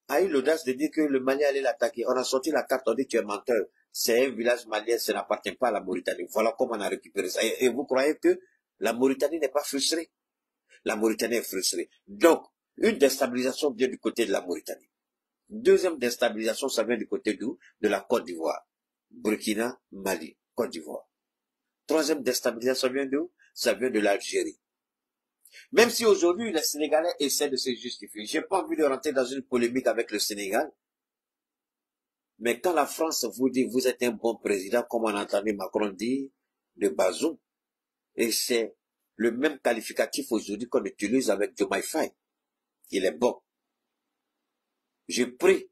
Speaker 1: a eu l'audace de dire que le Mali allait l'attaquer. On a sorti la carte, on dit tu es menteur. C'est un village malien, ça n'appartient pas à la Mauritanie. Voilà comment on a récupéré ça. Et vous croyez que la Mauritanie n'est pas frustrée? La Mauritanie est frustrée. Donc, une déstabilisation vient du côté de la Mauritanie. Deuxième déstabilisation, ça vient du côté d'où? De la Côte d'Ivoire. Burkina, Mali, Côte d'Ivoire. Troisième déstabilisation, ça vient d'où? Ça vient de l'Algérie. Même si aujourd'hui, les Sénégalais essaient de se justifier. J'ai pas envie de rentrer dans une polémique avec le Sénégal. Mais quand la France vous dit, vous êtes un bon président, comme on a entendu Macron dire, de Bazoum, et c'est le même qualificatif aujourd'hui qu'on utilise avec Diomaye Faye. Il est bon. Je prie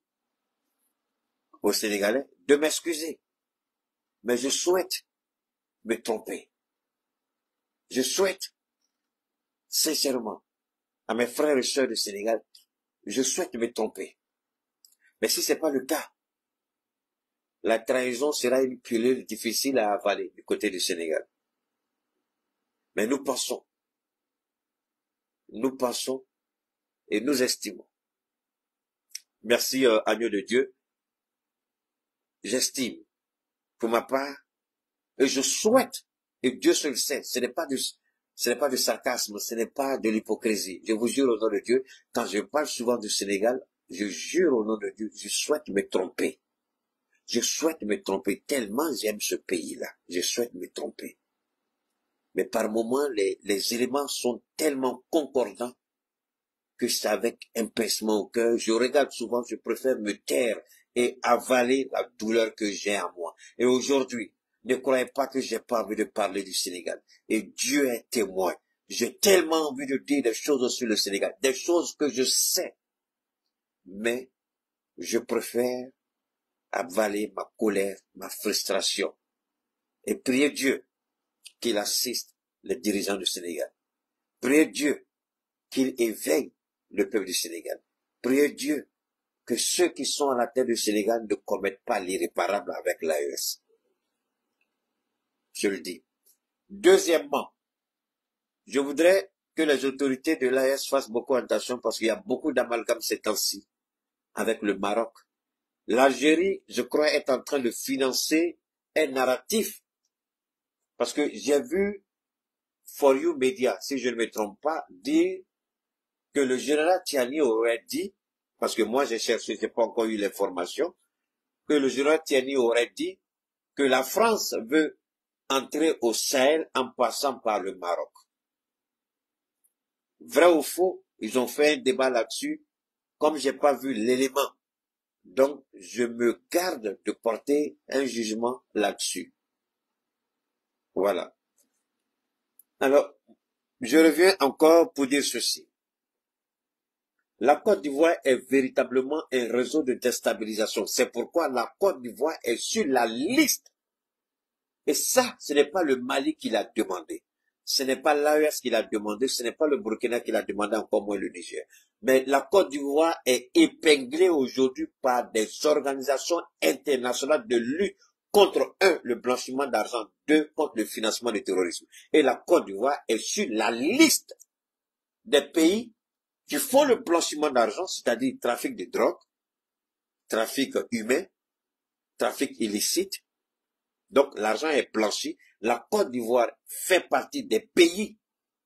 Speaker 1: aux Sénégalais de m'excuser. Mais je souhaite me tromper. Je souhaite, sincèrement, à mes frères et sœurs du Sénégal, je souhaite me tromper. Mais si ce n'est pas le cas, la trahison sera une pilule difficile à avaler du côté du Sénégal. Mais nous pensons et nous estimons. Merci, agneau de Dieu. J'estime, pour ma part, et je souhaite, et Dieu seul sait, ce n'est pas du sarcasme, ce n'est pas de l'hypocrisie. Je vous jure au nom de Dieu, quand je parle souvent du Sénégal, je jure au nom de Dieu, je souhaite me tromper. Je souhaite me tromper tellement j'aime ce pays-là. Je souhaite me tromper. Mais par moments, les éléments sont tellement concordants que c'est avec un pincement au cœur. Je regarde souvent, je préfère me taire et avaler la douleur que j'ai en moi. Et aujourd'hui, Ne croyez pas que j'ai pas envie de parler du Sénégal. Et Dieu est témoin. J'ai tellement envie de dire des choses sur le Sénégal, des choses que je sais. Mais je préfère avaler ma colère, ma frustration et prier Dieu qu'il assiste les dirigeants du Sénégal. Priez Dieu qu'il éveille le peuple du Sénégal. Priez Dieu que ceux qui sont à la tête du Sénégal ne commettent pas l'irréparable avec l'AES. Je le dis. Deuxièmement, je voudrais que les autorités de l'AES fassent beaucoup attention parce qu'il y a beaucoup d'amalgame ces temps-ci avec le Maroc. L'Algérie, je crois, est en train de financer un narratif. Parce que j'ai vu For You Media, si je ne me trompe pas, dire que le général Tiani aurait dit, parce que moi j'ai cherché, j'ai pas encore eu l'information, que le général Tiani aurait dit que la France veut entrer au Sahel en passant par le Maroc. Vrai ou faux, ils ont fait un débat là-dessus, comme j'ai pas vu l'élément. Donc, je me garde de porter un jugement là-dessus. Voilà. Alors, je reviens encore pour dire ceci. La Côte d'Ivoire est véritablement un réseau de déstabilisation. C'est pourquoi la Côte d'Ivoire est sur la liste. Et ça, ce n'est pas le Mali qui l'a demandé. Ce n'est pas l'AES qui l'a demandé. Ce n'est pas le Burkina qui l'a demandé, encore moins le Niger. Mais la Côte d'Ivoire est épinglée aujourd'hui par des organisations internationales de lutte contre, 1, le blanchiment d'argent, 2, contre le financement du terrorisme. Et la Côte d'Ivoire est sur la liste des pays qui font le blanchiment d'argent, c'est-à-dire trafic de drogue, trafic humain, trafic illicite. Donc l'argent est blanchi. La Côte d'Ivoire fait partie des pays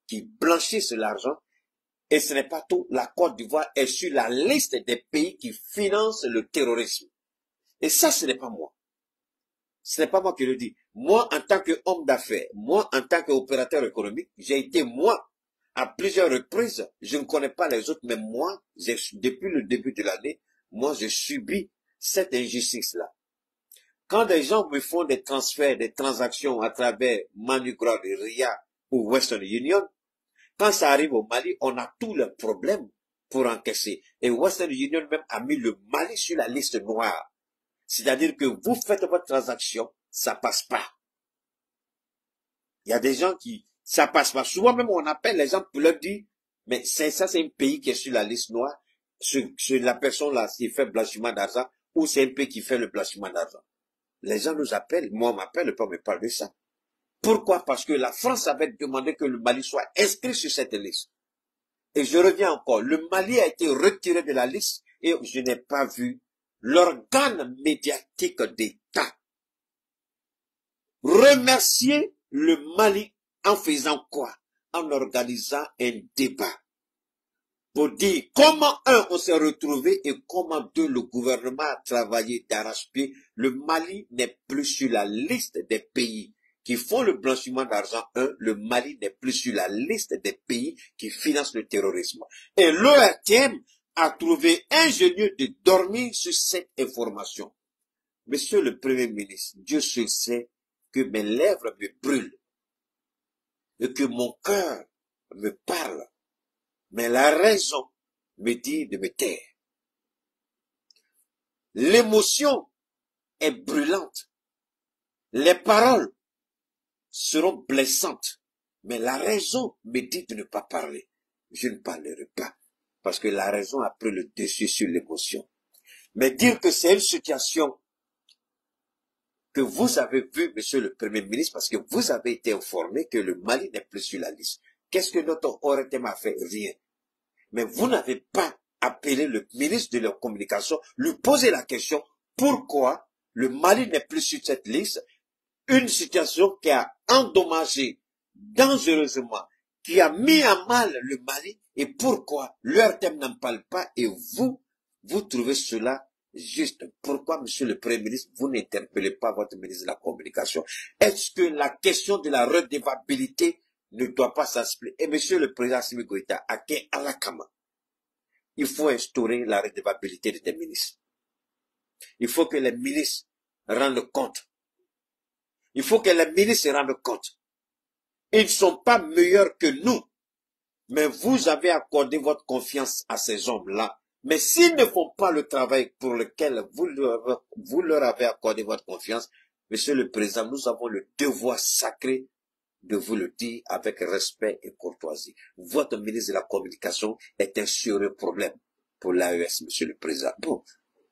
Speaker 1: qui blanchissent l'argent. Et ce n'est pas tout. La Côte d'Ivoire est sur la liste des pays qui financent le terrorisme. Et ça, ce n'est pas moi. Ce n'est pas moi qui le dis. Moi, en tant qu'homme d'affaires, moi, en tant qu'opérateur économique, j'ai été, moi, à plusieurs reprises, je ne connais pas les autres, mais moi, depuis le début de l'année, moi, j'ai subi cette injustice-là. Quand des gens me font des transferts, des transactions à travers MoneyGram, RIA ou Western Union, quand ça arrive au Mali, on a tous les problèmes pour encaisser. Et Western Union même a mis le Mali sur la liste noire. C'est-à-dire que vous faites votre transaction, ça passe pas. Il y a des gens qui, ça passe pas. Souvent même on appelle les gens pour leur dire, mais ça c'est un pays qui est sur la liste noire. C'est la personne là qui fait blanchiment d'argent ou c'est un pays qui fait le blanchiment d'argent. Les gens nous appellent, moi on m'appelle, pas me parler de ça. Pourquoi? Parce que la France avait demandé que le Mali soit inscrit sur cette liste. Et je reviens encore, le Mali a été retiré de la liste et je n'ai pas vu l'organe médiatique d'État remercier le Mali en faisant quoi? En organisant un débat pour dire comment, 1, on s'est retrouvé et comment, 2, le gouvernement a travaillé d'arrache-pied. Le Mali n'est plus sur la liste des pays qui font le blanchiment d'argent. 1, le Mali n'est plus sur la liste des pays qui financent le terrorisme. Et l'ORTM a trouvé ingénieux de dormir sur cette information. Monsieur le Premier ministre, Dieu seul sait que mes lèvres me brûlent et que mon cœur me parle. Mais la raison me dit de me taire. L'émotion est brûlante. Les paroles seront blessantes. Mais la raison me dit de ne pas parler. Je ne parlerai pas. Parce que la raison a pris le dessus sur l'émotion. Mais dire que c'est une situation que vous avez vue, monsieur le Premier ministre, parce que vous avez été informé que le Mali n'est plus sur la liste. Qu'est-ce que notre ORTM a fait? Rien. Mais vous n'avez pas appelé le ministre de la Communication, lui poser la question, pourquoi le Mali n'est plus sur cette liste? Une situation qui a endommagé dangereusement, qui a mis à mal le Mali, et pourquoi l'ORTM n'en parle pas, et vous trouvez cela juste. Pourquoi, monsieur le Premier ministre, vous n'interpellez pas votre ministre de la Communication? Est-ce que la question de la redevabilité ne doit pas s'expliquer? Et monsieur le président Assimi Goïta, à quel alakama? Il faut instaurer la redevabilité des ministres. Il faut que les ministres rendent compte. Il faut que les ministres se rendent compte. Ils ne sont pas meilleurs que nous. Mais vous avez accordé votre confiance à ces hommes-là. Mais s'ils ne font pas le travail pour lequel vous leur avez accordé votre confiance, Monsieur le Président, nous avons le devoir sacré de vous le dire avec respect et courtoisie. Votre ministre de la Communication est un sérieux problème pour l'AES, Monsieur le Président. Bon,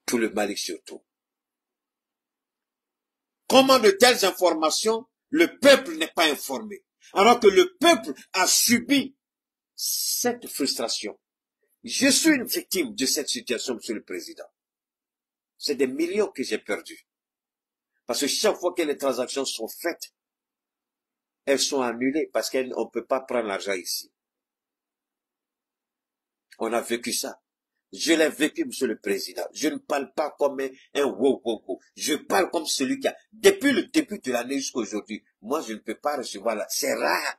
Speaker 1: pour le Mali surtout. Comment de telles informations, le peuple n'est pas informé, alors que le peuple a subi cette frustration. Je suis une victime de cette situation, Monsieur le Président. C'est des millions que j'ai perdus. Parce que chaque fois que les transactions sont faites, elles sont annulées parce qu'on ne peut pas prendre l'argent ici. On a vécu ça. Je l'ai vécu, Monsieur le Président. Je ne parle pas comme un wow. Je parle comme celui qui a, depuis le début de l'année jusqu'à aujourd'hui, moi je ne peux pas recevoir là. C'est rare.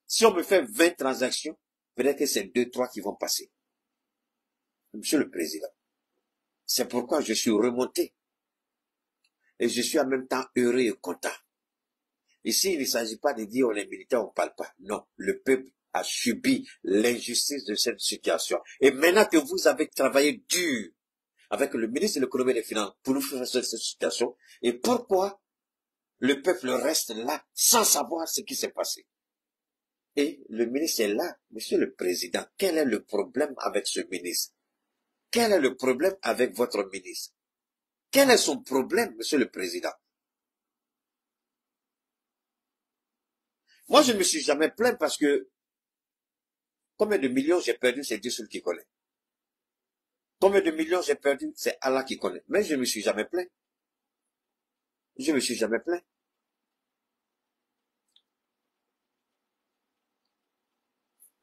Speaker 1: Si on me fait 20 transactions, peut-être que c'est 2, 3 qui vont passer. Monsieur le Président, c'est pourquoi je suis remonté. Et je suis en même temps heureux et content. Ici, il ne s'agit pas de dire on est militaire, on ne parle pas. Non, le peuple a subi l'injustice de cette situation. Et maintenant que vous avez travaillé dur avec le ministre de l'économie et des finances pour nous faire cette situation, et pourquoi le peuple reste là sans savoir ce qui s'est passé? Et le ministre est là. Monsieur le Président, quel est le problème avec ce ministre? Quel est le problème avec votre ministre? Quel est son problème, Monsieur le Président? Moi, je ne me suis jamais plaint parce que combien de millions j'ai perdu, c'est Dieu seul qui connaît. Combien de millions j'ai perdu, c'est Allah qui connaît. Mais je ne me suis jamais plaint. Je ne me suis jamais plaint.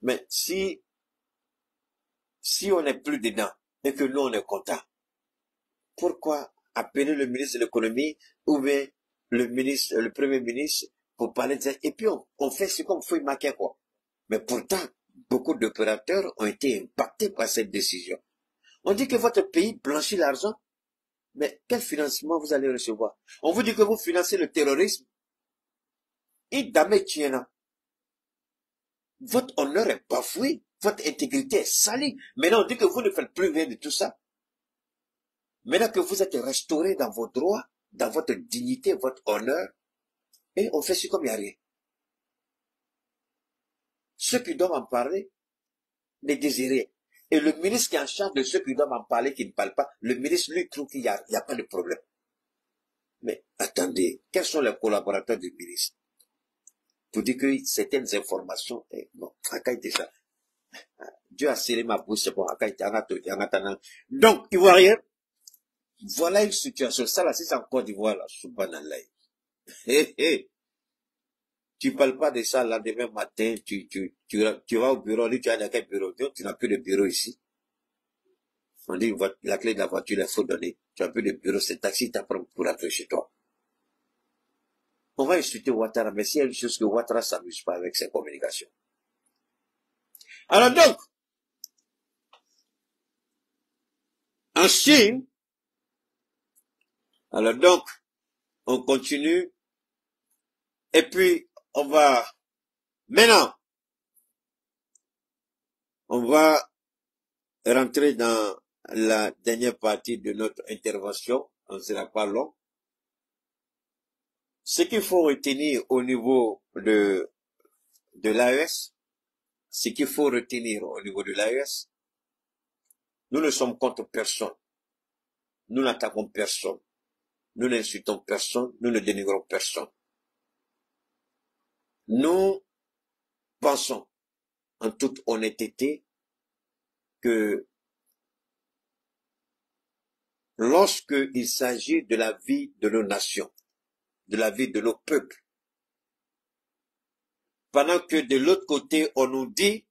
Speaker 1: Mais si on n'est plus dedans et que nous on est content, pourquoi appeler le ministre de l'économie ou bien le premier ministre pour parler de ça? Et puis on fait ce qu'on fait marquer quoi. Mais pourtant, beaucoup d'opérateurs ont été impactés par cette décision. On dit que votre pays blanchit l'argent, mais quel financement vous allez recevoir? On vous dit que vous financez le terrorisme. Et jamais tiena. Votre honneur est bafoué, votre intégrité est salie. Maintenant, on dit que vous ne faites plus rien de tout ça. Maintenant que vous êtes restauré dans vos droits, dans votre dignité, votre honneur, et on fait ce comme il n'y a rien. Ceux qui doivent en parler, les désirer. Et le ministre qui est en charge de ceux qui doivent en parler, qui ne parlent pas, le ministre lui trouve qu'il n'y a pas de problème. Mais attendez, quels sont les collaborateurs du ministre? Pour dire que certaines informations, bon, déjà, Dieu a scellé ma bouche, c'est bon, donc, Ivoirien, voilà une situation, ça là, c'est en Côte d'Ivoire, là, subhanallah. Tu parles pas de ça, là, demain matin, tu vas au bureau, tu as quel bureau? Tu n'as plus de bureau ici. On dit, la clé de la voiture, il faut donner. Tu n'as plus de bureau, c'est taxi, t'apprends pour rentrer chez toi. On va insulter Ouattara, mais s'il y a une chose que Ouattara s'amuse pas avec ses communications. Alors donc, en Chine, alors donc, on continue, et puis, maintenant, on va rentrer dans la dernière partie de notre intervention, on ne sera pas long. Ce qu'il faut retenir au niveau de l'AES, nous ne sommes contre personne. Nous n'attaquons personne. Nous n'insultons personne. Nous ne dénigrons personne. Nous pensons en toute honnêteté que lorsque il s'agit de la vie de nos nations, de la vie de nos peuples, pendant que de l'autre côté, on nous dit,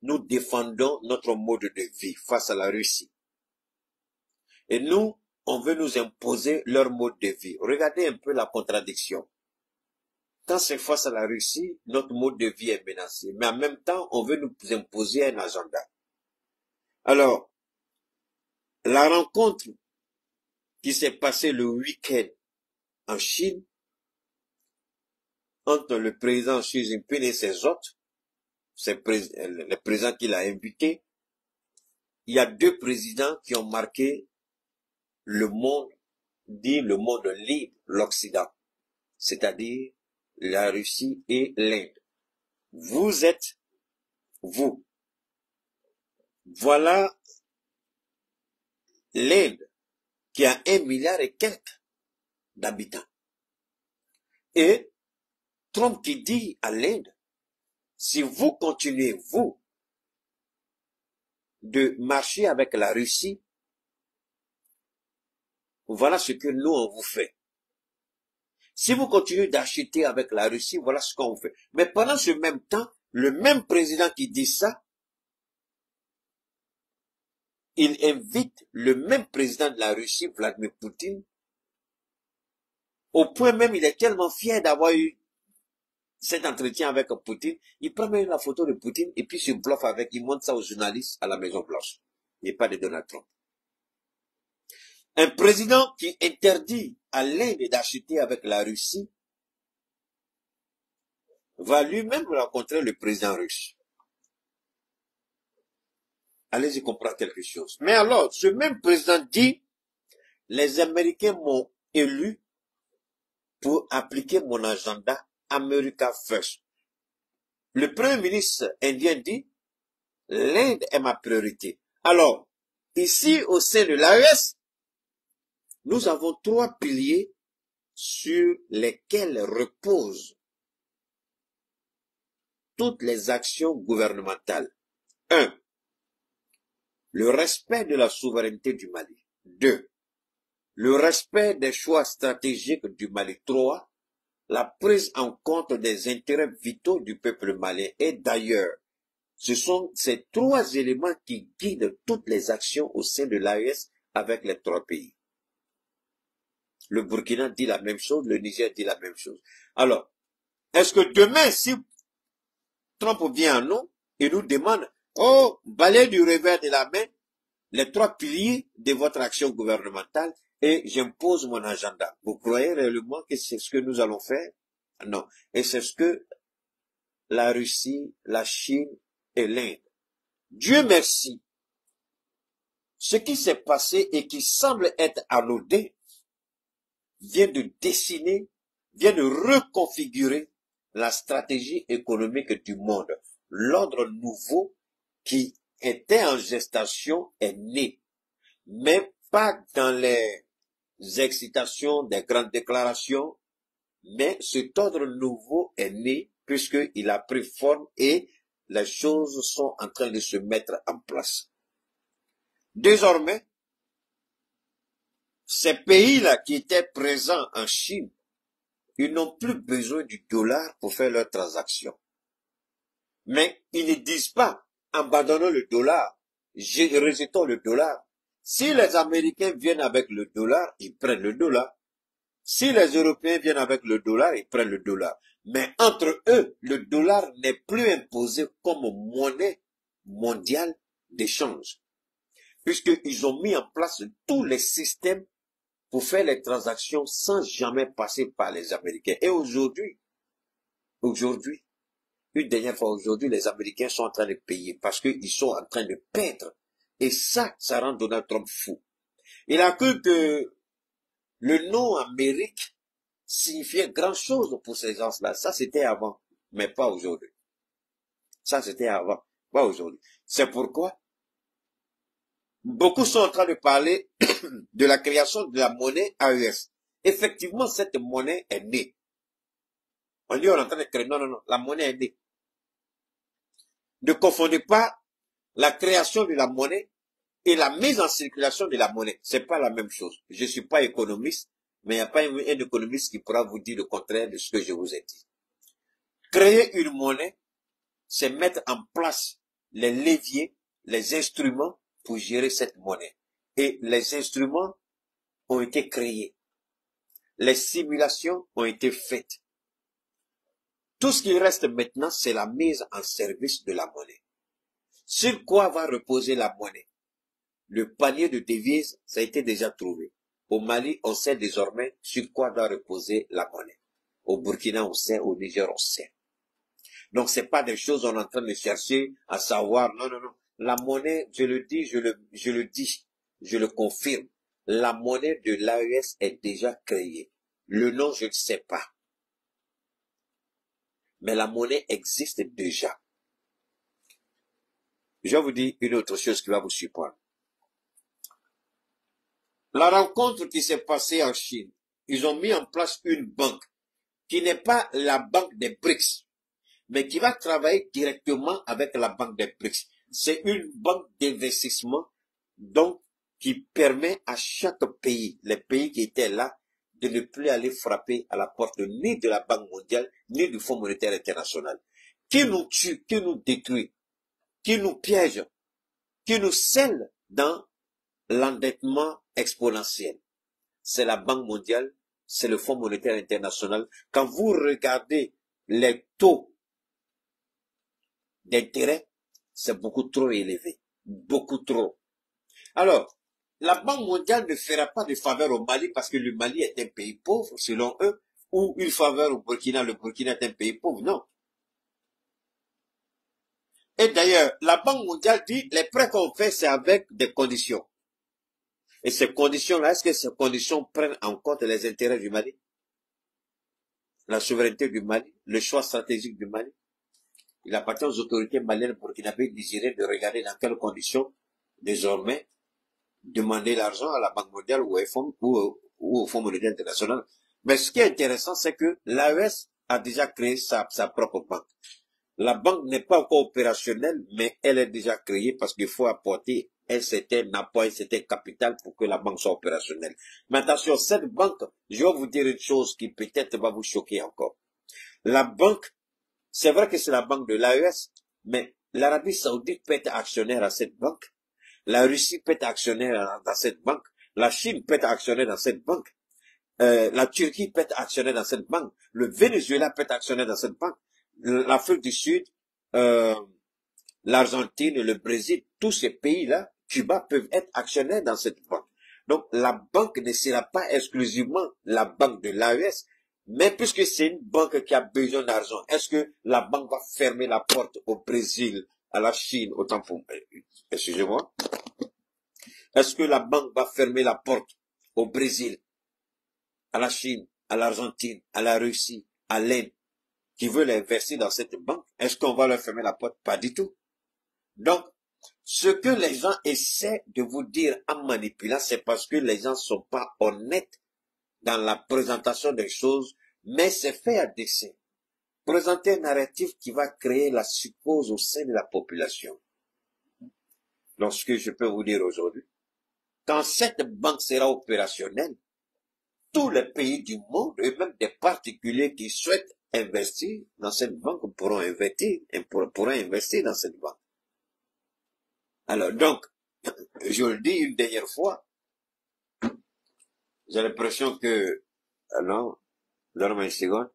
Speaker 1: nous défendons notre mode de vie face à la Russie. Et nous, on veut nous imposer leur mode de vie. Regardez un peu la contradiction. Quand c'est face à la Russie, notre mode de vie est menacé. Mais en même temps, on veut nous imposer un agenda. Alors, la rencontre qui s'est passée le week-end en Chine entre le président Xi Jinping et ses hôtes, le président qu'il a invité. Il y a deux présidents qui ont marqué le monde, dit le monde libre, l'Occident, c'est-à-dire la Russie et l'Inde. Vous êtes, vous. Voilà l'Inde qui a 1 milliard et quelques d'habitants. Et Trump qui dit à l'Inde, si vous continuez, vous, de marcher avec la Russie, voilà ce que nous, on vous fait. Si vous continuez d'acheter avec la Russie, voilà ce qu'on vous fait. Mais pendant ce même temps, le même président qui dit ça, il invite le même président de la Russie, Vladimir Poutine, au point même, il est tellement fier d'avoir eu cet entretien avec Poutine, il prend même la photo de Poutine et puis se bluffe avec, il montre ça aux journalistes à la Maison Blanche. Il n'est pas de Donald Trump. Un président qui interdit à l'Inde d'acheter avec la Russie va lui-même rencontrer le président russe. Allez-y comprendre quelque chose. Mais alors, ce même président dit, les Américains m'ont élu pour appliquer mon agenda America First. Le premier ministre indien dit, l'Inde est ma priorité. Alors, ici au sein de l'AES, nous avons 3 piliers sur lesquels reposent toutes les actions gouvernementales. 1. Le respect de la souveraineté du Mali. 2. Le respect des choix stratégiques du Mali. 3. La prise en compte des intérêts vitaux du peuple malien. Et d'ailleurs, ce sont ces 3 éléments qui guident toutes les actions au sein de l'AES avec les 3 pays. Le Burkina dit la même chose, le Niger dit la même chose. Alors, est-ce que demain, si Trump vient à nous et nous demande, oh, balayez du revers de la main les 3 piliers de votre action gouvernementale et j'impose mon agenda. Vous croyez réellement que c'est ce que nous allons faire? Non. Et c'est ce que la Russie, la Chine et l'Inde. Dieu merci. Ce qui s'est passé et qui semble être anodin vient de dessiner, vient de reconfigurer la stratégie économique du monde. L'ordre nouveau qui était en gestation est né, mais pas dans les excitations des grandes déclarations, mais cet ordre nouveau est né puisqu'il a pris forme et les choses sont en train de se mettre en place. Désormais, ces pays-là qui étaient présents en Chine, ils n'ont plus besoin du dollar pour faire leurs transactions. Mais ils ne disent pas, abandonnons le dollar, rejetons le dollar. Si les Américains viennent avec le dollar, ils prennent le dollar. Si les Européens viennent avec le dollar, ils prennent le dollar. Mais entre eux, le dollar n'est plus imposé comme monnaie mondiale d'échange. Puisqu'ils ont mis en place tous les systèmes pour faire les transactions sans jamais passer par les Américains. Et aujourd'hui, une dernière fois aujourd'hui, les Américains sont en train de payer parce qu'ils sont en train de perdre. Et ça rend Donald Trump fou. Il a cru que le nom Amérique signifiait grand chose pour ces gens-là. Ça, c'était avant, mais pas aujourd'hui. Ça, c'était avant, pas aujourd'hui. C'est pourquoi beaucoup sont en train de parler de la création de la monnaie AES. Effectivement, cette monnaie est née. On dit on est en train de créer. Non, non, non, la monnaie est née. Ne confondez pas la création de la monnaie et la mise en circulation de la monnaie. C'est pas la même chose. Je suis pas économiste, mais il n'y a pas un économiste qui pourra vous dire le contraire de ce que je vous ai dit. Créer une monnaie, c'est mettre en place les leviers, les instruments pour gérer cette monnaie. Et les instruments ont été créés. Les simulations ont été faites. Tout ce qui reste maintenant, c'est la mise en service de la monnaie. Sur quoi va reposer la monnaie? Le panier de devises, ça a été déjà trouvé. Au Mali, on sait désormais sur quoi doit reposer la monnaie. Au Burkina, on sait. Au Niger, on sait. Donc, c'est pas des choses on est en train de chercher à savoir. Non, non, non. La monnaie, je le dis, je le confirme. La monnaie de l'AES est déjà créée. Le nom, je ne sais pas. Mais la monnaie existe déjà. Je vais vous dire une autre chose qui va vous surprendre. La rencontre qui s'est passée en Chine, ils ont mis en place une banque qui n'est pas la banque des BRICS, mais qui va travailler directement avec la banque des BRICS. C'est une banque d'investissement, donc, qui permet à chaque pays, les pays qui étaient là, de ne plus aller frapper à la porte ni de la Banque mondiale, ni du Fonds monétaire international. Qui nous tue, qui nous détruit, qui nous piège, qui nous scelle dans l'endettement exponentiel. C'est la Banque mondiale, c'est le Fonds monétaire international. Quand vous regardez les taux d'intérêt, c'est beaucoup trop élevé. Beaucoup trop. Alors, la Banque mondiale ne fera pas de faveur au Mali parce que le Mali est un pays pauvre, selon eux, ou une faveur au Burkina, le Burkina est un pays pauvre. Non. Et d'ailleurs, la Banque mondiale dit, les prêts qu'on fait, c'est avec des conditions. Et ces conditions-là, est-ce que ces conditions prennent en compte les intérêts du Mali? La souveraineté du Mali? Le choix stratégique du Mali? Il appartient aux autorités maliennes burkinabées d'Israël de regarder dans quelles conditions, désormais, demander l'argent à la Banque mondiale ou au Fonds monétaire international. Mais ce qui est intéressant, c'est que l'AES a déjà créé sa propre banque. La banque n'est pas encore opérationnelle, mais elle est déjà créée parce qu'il faut apporter un certain apport, un certain capital pour que la banque soit opérationnelle. Mais attention, cette banque, je vais vous dire une chose qui peut-être va vous choquer encore. La banque, c'est vrai que c'est la banque de l'AES, mais l'Arabie Saoudite peut être actionnaire à cette banque. La Russie peut être actionnaire dans cette banque. La Chine peut être actionnaire dans cette banque. La Turquie peut être actionnaire dans cette banque. Le Venezuela peut être actionnaire dans cette banque. L'Afrique du Sud, l'Argentine, le Brésil, tous ces pays-là, Cuba, peuvent être actionnaires dans cette banque. Donc, la banque ne sera pas exclusivement la banque de l'AES, mais puisque c'est une banque qui a besoin d'argent, est-ce que la banque va fermer la porte au Brésil, à la Chine, autant pour... Excusez-moi. Est-ce que la banque va fermer la porte au Brésil, à la Chine, à l'Argentine, à la Russie, à l'Inde, qui veulent investir dans cette banque? Est-ce qu'on va leur fermer la porte? Pas du tout. Donc, ce que les gens essaient de vous dire en manipulant, c'est parce que les gens sont pas honnêtes dans la présentation des choses, mais c'est fait à dessein. Présenter un narratif qui va créer la psychose au sein de la population. Donc, ce que je peux vous dire aujourd'hui, quand cette banque sera opérationnelle, tous les pays du monde, et même des particuliers qui souhaitent investir dans cette banque pourront investir dans cette banque. Alors donc, je le dis une dernière fois, j'ai l'impression que, non, donne-moi une seconde,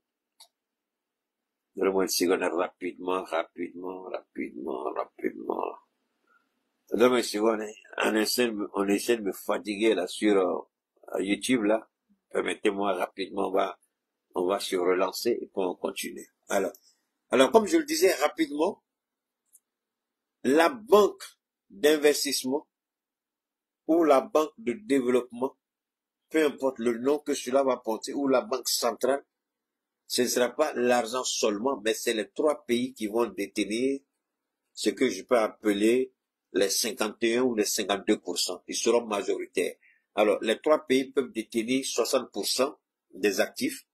Speaker 1: rapidement. Donne-moi une seconde, hein. On essaie de me fatiguer là sur YouTube là. Permettez-moi rapidement, on va se relancer et puis on continue. Alors comme je le disais rapidement, la banque d'investissement ou la banque de développement, peu importe le nom que cela va porter, ou la banque centrale, ce ne sera pas l'argent seulement, mais c'est les trois pays qui vont détenir ce que je peux appeler les 51 ou les 52%. Ils seront majoritaires. Alors, les trois pays peuvent détenir 60% des actifs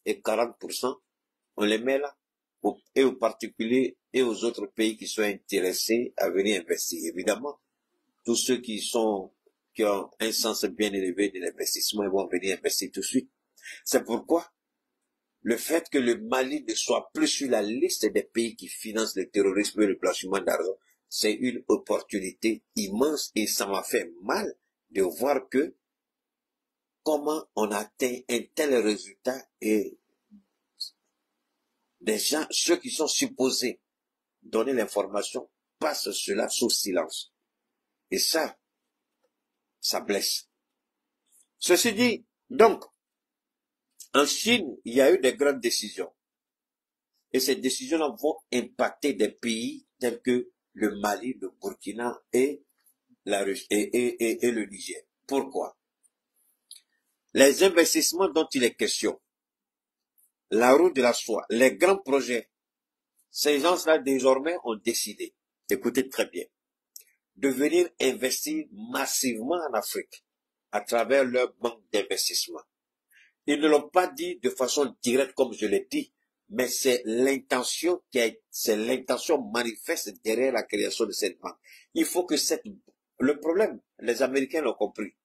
Speaker 1: et 40%, on les met là, et aux particuliers et aux autres pays qui sont intéressés à venir investir. Évidemment, tous ceux qui ont un sens bien élevé de l'investissement, ils vont venir investir tout de suite. C'est pourquoi le fait que le Mali ne soit plus sur la liste des pays qui financent le terrorisme et le blanchiment d'argent, c'est une opportunité immense et ça m'a fait mal de voir que comment on atteint un tel résultat et des gens, ceux qui sont supposés donner l'information, passent cela sous silence. Et ça blesse. Ceci dit, donc, En Chine, il y a eu des grandes décisions. Et ces décisions-là vont impacter des pays tels que le Mali, le Burkina et la Russie et le Niger. Pourquoi? Les investissements dont il est question, la route de la soie, les grands projets, ces gens-là désormais ont décidé, écoutez très bien, de venir investir massivement en Afrique à travers leur banque d'investissement. Ils ne l'ont pas dit de façon directe comme je l'ai dit, mais c'est l'intention c'est l'intention manifeste derrière la création de cette banque. Il faut que le problème, les Américains l'ont compris.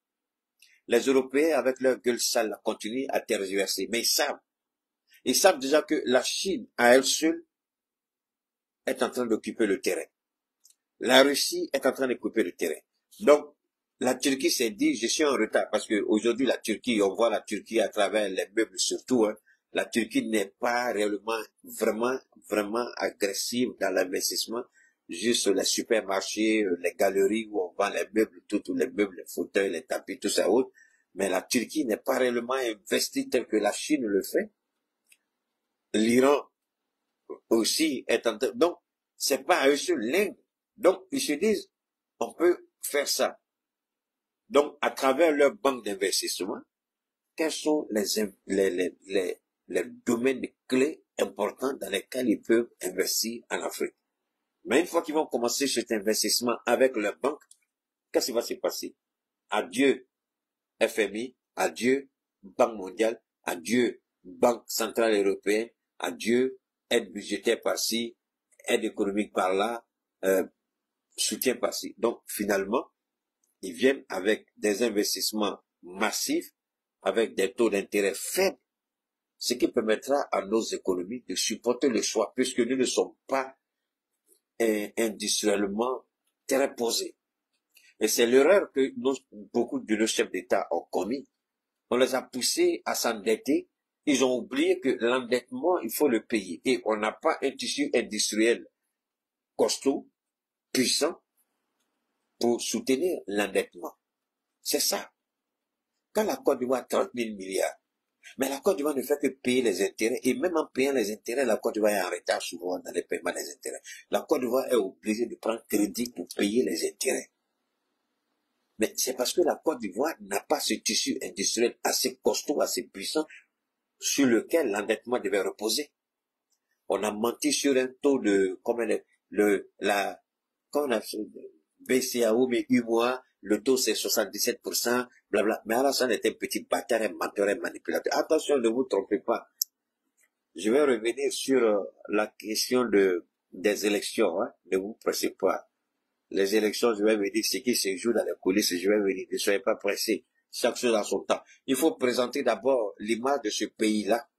Speaker 1: Les Européens, avec leur gueule sale, continuent à tergiverser. Mais ils savent déjà que la Chine, à elle seule, est en train d'occuper le terrain. La Russie est en train d'occuper le terrain. Donc, la Turquie s'est dit, je suis en retard, parce que aujourd'hui la Turquie, on voit la Turquie à travers les meubles surtout, hein. La Turquie n'est pas réellement, vraiment agressive dans l'investissement. Juste les supermarchés, les galeries où on vend les meubles, tous les meubles, les fauteuils, les tapis, tout ça autre. Mais la Turquie n'est pas réellement investie tel que la Chine le fait. L'Iran aussi est en train, donc, c'est pas à eux seuls, l'Inde. Donc, ils se disent, on peut faire ça. Donc, à travers leur banque d'investissement, quels sont les domaines clés importants dans lesquels ils peuvent investir en Afrique? Mais une fois qu'ils vont commencer cet investissement avec leur banque, qu'est-ce qui va se passer? Adieu FMI, adieu Banque mondiale, adieu Banque centrale européenne, adieu aide budgétaire par-ci, aide économique par-là, soutien par-ci. Donc, finalement, ils viennent avec des investissements massifs, avec des taux d'intérêt faibles, ce qui permettra à nos économies de supporter le choix, puisque nous ne sommes pas industriellement très posés. Et c'est l'erreur que beaucoup de nos chefs d'État ont commis. On les a poussés à s'endetter. Ils ont oublié que l'endettement, il faut le payer. Et on n'a pas un tissu industriel costaud, puissant, pour soutenir l'endettement. C'est ça. Quand la Côte d'Ivoire a 30 000 milliards, mais la Côte d'Ivoire ne fait que payer les intérêts, et même en payant les intérêts, la Côte d'Ivoire est en retard souvent dans les paiements des intérêts. La Côte d'Ivoire est obligée de prendre crédit pour payer les intérêts. Mais c'est parce que la Côte d'Ivoire n'a pas ce tissu industriel assez costaud, assez puissant, sur lequel l'endettement devait reposer. On a menti sur un taux de, BCAO, mais UMOA, le taux c'est 77%, blabla. Mais Alassane est un petit bâtard, un menteur, un manipulateur. Attention, ne vous trompez pas. Je vais revenir sur la question des élections, hein. Ne vous pressez pas. Les élections, je vais vous dire ce qui se joue dans les coulisses, je vais vous dire, ne soyez pas pressés. Chaque chose à son temps. Il faut présenter d'abord l'image de ce pays-là.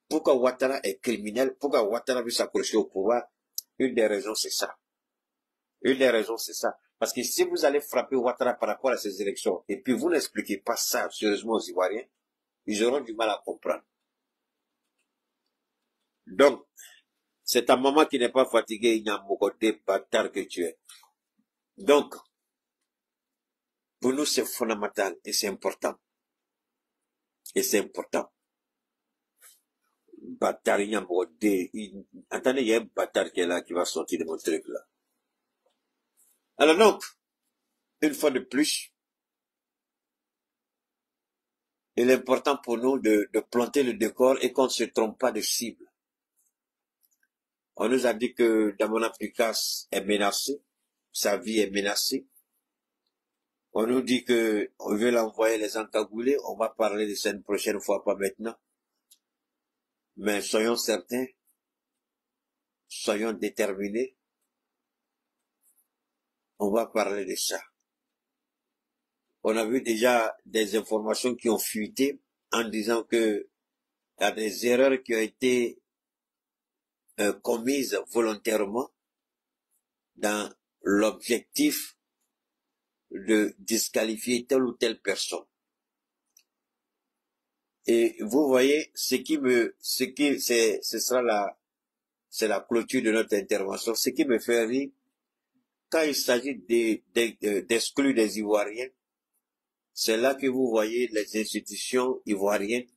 Speaker 1: Pourquoi Ouattara est criminel, pourquoi Ouattara veut s'accrocher au pouvoir, une des raisons c'est ça. Une des raisons c'est ça. Parce que si vous allez frapper Ouattara par rapport à ces élections, et puis vous n'expliquez pas ça sérieusement aux Ivoiriens, ils auront du mal à comprendre. Donc, c'est ta maman qui n'est pas fatiguée, il y a un côté bâtard que tu es. Donc, pour nous c'est fondamental et c'est important. Et c'est important. Bâtard, il y a un côté, attendez, il y a un bâtard qui est là, qui va sortir de mon truc là. Alors donc, une fois de plus, il est important pour nous de planter le décor et qu'on ne se trompe pas de cible. On nous a dit que Damona Picas est menacé, sa vie est menacée. On nous dit que on veut l'envoyer les encagoulés, on va parler de ça une prochaine fois, pas maintenant. Mais soyons certains, soyons déterminés, on va parler de ça. On a vu déjà des informations qui ont fuité en disant que il y a des erreurs qui ont été commises volontairement dans l'objectif de disqualifier telle ou telle personne. Et vous voyez, c'est la clôture de notre intervention. Ce qui me fait rire, quand il s'agit d'exclure des Ivoiriens, c'est là que vous voyez les institutions ivoiriennes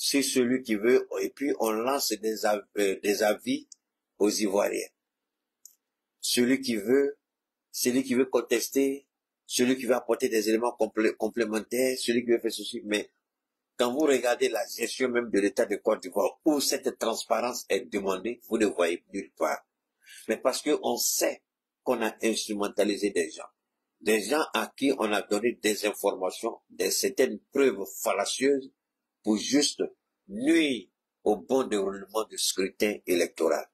Speaker 1: si celui qui veut, et puis on lance des avis aux Ivoiriens. Celui qui veut contester, celui qui veut apporter des éléments complémentaires, celui qui veut faire ceci. Mais quand vous regardez la gestion même de l'État de Côte d'Ivoire, où cette transparence est demandée, vous ne voyez nulle part. Mais parce qu'on sait qu'on a instrumentalisé des gens à qui on a donné des informations, certaines preuves fallacieuses pour juste nuire au bon déroulement du scrutin électoral.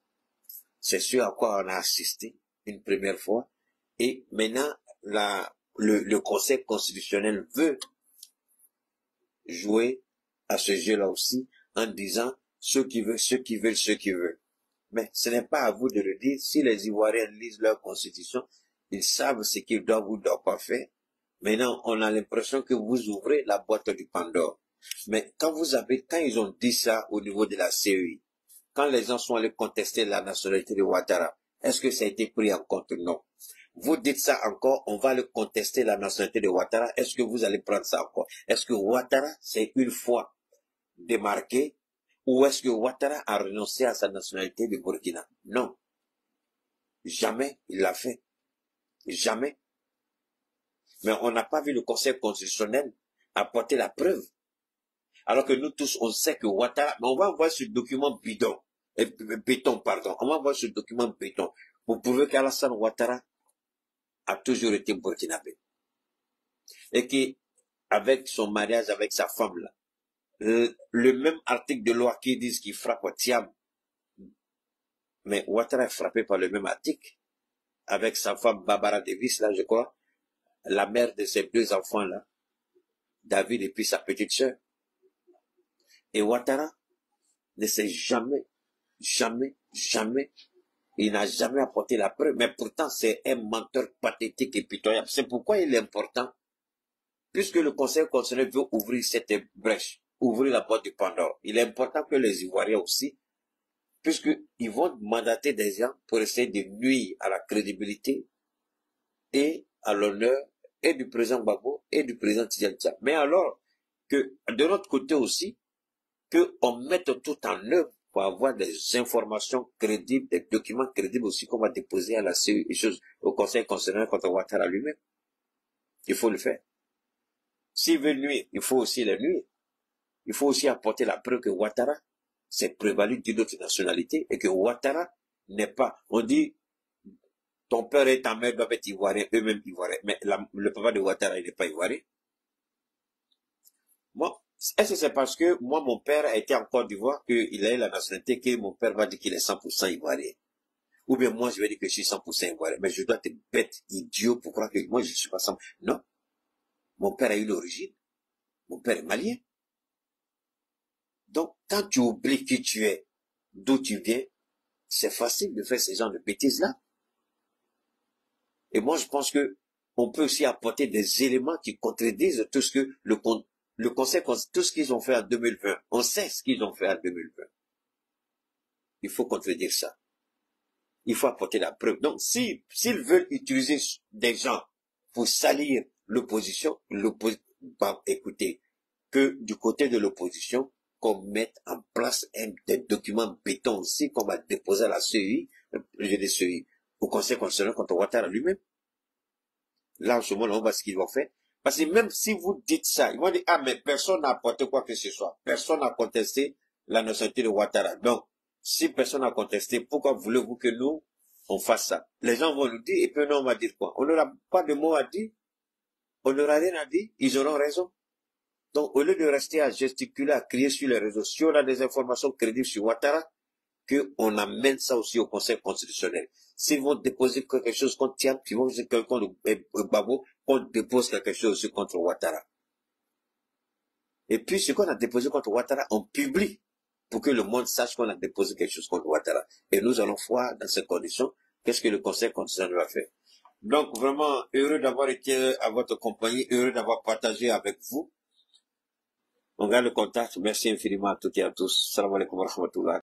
Speaker 1: C'est ce à quoi on a assisté une première fois. Et maintenant, le Conseil constitutionnel veut jouer à ce jeu-là aussi en disant ceux qui veulent. Mais ce n'est pas à vous de le dire. Si les Ivoiriens lisent leur constitution, ils savent ce qu'ils doivent ou doivent pas faire. Maintenant, on a l'impression que vous ouvrez la boîte du Pandore. Mais quand ils ont dit ça au niveau de la CEI, quand les gens sont allés contester la nationalité de Ouattara, est-ce que ça a été pris en compte? Non. Vous dites ça encore, on va le contester la nationalité de Ouattara, est-ce que vous allez prendre ça encore? Est-ce que Ouattara, c'est une fois démarqué, ou est-ce que Ouattara a renoncé à sa nationalité de Burkina? Non. Jamais il l'a fait. Jamais. Mais on n'a pas vu le Conseil constitutionnel apporter la preuve. Alors que nous tous, on sait que Ouattara, mais on va voir ce document béton, on va voir ce document béton, pour prouver qu'Alassane Ouattara a toujours été burkinabé. Et qu'avec son mariage avec sa femme là, le même article de loi qui dit qu'il frappe au Thiam, mais Ouattara est frappé par le même article, avec sa femme Barbara Davis là, je crois, la mère de ses deux enfants là, David et puis sa petite sœur. Et Ouattara ne s'est jamais, il n'a jamais apporté la preuve, mais pourtant c'est un menteur pathétique et pitoyable. C'est pourquoi il est important, puisque le Conseil constitutionnel veut ouvrir cette brèche, ouvrir la boîte du Pandore. Il est important que les Ivoiriens aussi, puisqu'ils vont mandater des gens pour essayer de nuire à la crédibilité et à l'honneur et du président Gbagbo et du président Tidjane Tcham. Mais alors que de l'autre côté aussi, qu'on mette tout en œuvre pour avoir des informations crédibles, des documents crédibles aussi qu'on va déposer à la CEI, au Conseil constitutionnel contre Ouattara lui-même. Il faut le faire. S'il veut nuire, il faut aussi le nuire. Il faut aussi apporter la preuve que Ouattara s'est prévalu d'une autre nationalité et que Ouattara n'est pas, on dit, ton père et ta mère doivent être ivoiriens, eux-mêmes ivoiriens. Mais le papa de Ouattara, il n'est pas ivoirien. Moi, est-ce que c'est parce que moi, mon père a été en Côte d'Ivoire qu'il a eu la nationalité que mon père va dire qu'il est 100% ivoirien? Ou bien moi, je vais dire que je suis 100% ivoirien. Mais je dois être bête, idiot, pour croire que moi, je suis pas 100%. Non. Mon père a eu l'origine. Mon père est malien. Donc, quand tu oublies qui tu es, d'où tu viens, c'est facile de faire ces genres de bêtises-là. Et moi, je pense que on peut aussi apporter des éléments qui contredisent tout ce que le Conseil, tout ce qu'ils ont fait en 2020. On sait ce qu'ils ont fait en 2020. Il faut contredire ça. Il faut apporter la preuve. Donc, s'ils veulent utiliser des gens pour salir l'opposition, écoutez, que du côté de l'opposition, qu'on mette en place des documents béton aussi, qu'on va déposer à la CEI, au Conseil constitutionnel contre Ouattara lui-même. Là, en ce moment, on voit ce qu'ils vont faire. Parce que même si vous dites ça, ils vont dire, ah, mais personne n'a apporté quoi que ce soit. Personne n'a contesté la nationalité de Ouattara. Donc, si personne n'a contesté, pourquoi voulez-vous que nous, on fasse ça? Les gens vont nous dire, et puis nous, on va dire quoi? On n'aura pas de mots à dire. On n'aura rien à dire. Ils auront raison. Donc, au lieu de rester à gesticuler, à crier sur les réseaux, si on a des informations crédibles sur Ouattara, qu'on amène ça aussi au Conseil constitutionnel. S'ils vont déposer quelque chose contre Thiam, s'ils vont déposer quelque chose contre Gbagbo, qu'on dépose quelque chose aussi contre Ouattara. Et puis, ce qu'on a déposé contre Ouattara, on publie pour que le monde sache qu'on a déposé quelque chose contre Ouattara. Et nous allons voir, dans ces conditions, qu'est-ce que le Conseil constitutionnel va faire. Donc, vraiment, heureux d'avoir été à votre compagnie, heureux d'avoir partagé avec vous. On garde le contact. Merci infiniment à toutes et à tous. Salam alaikum wa rahmatullah.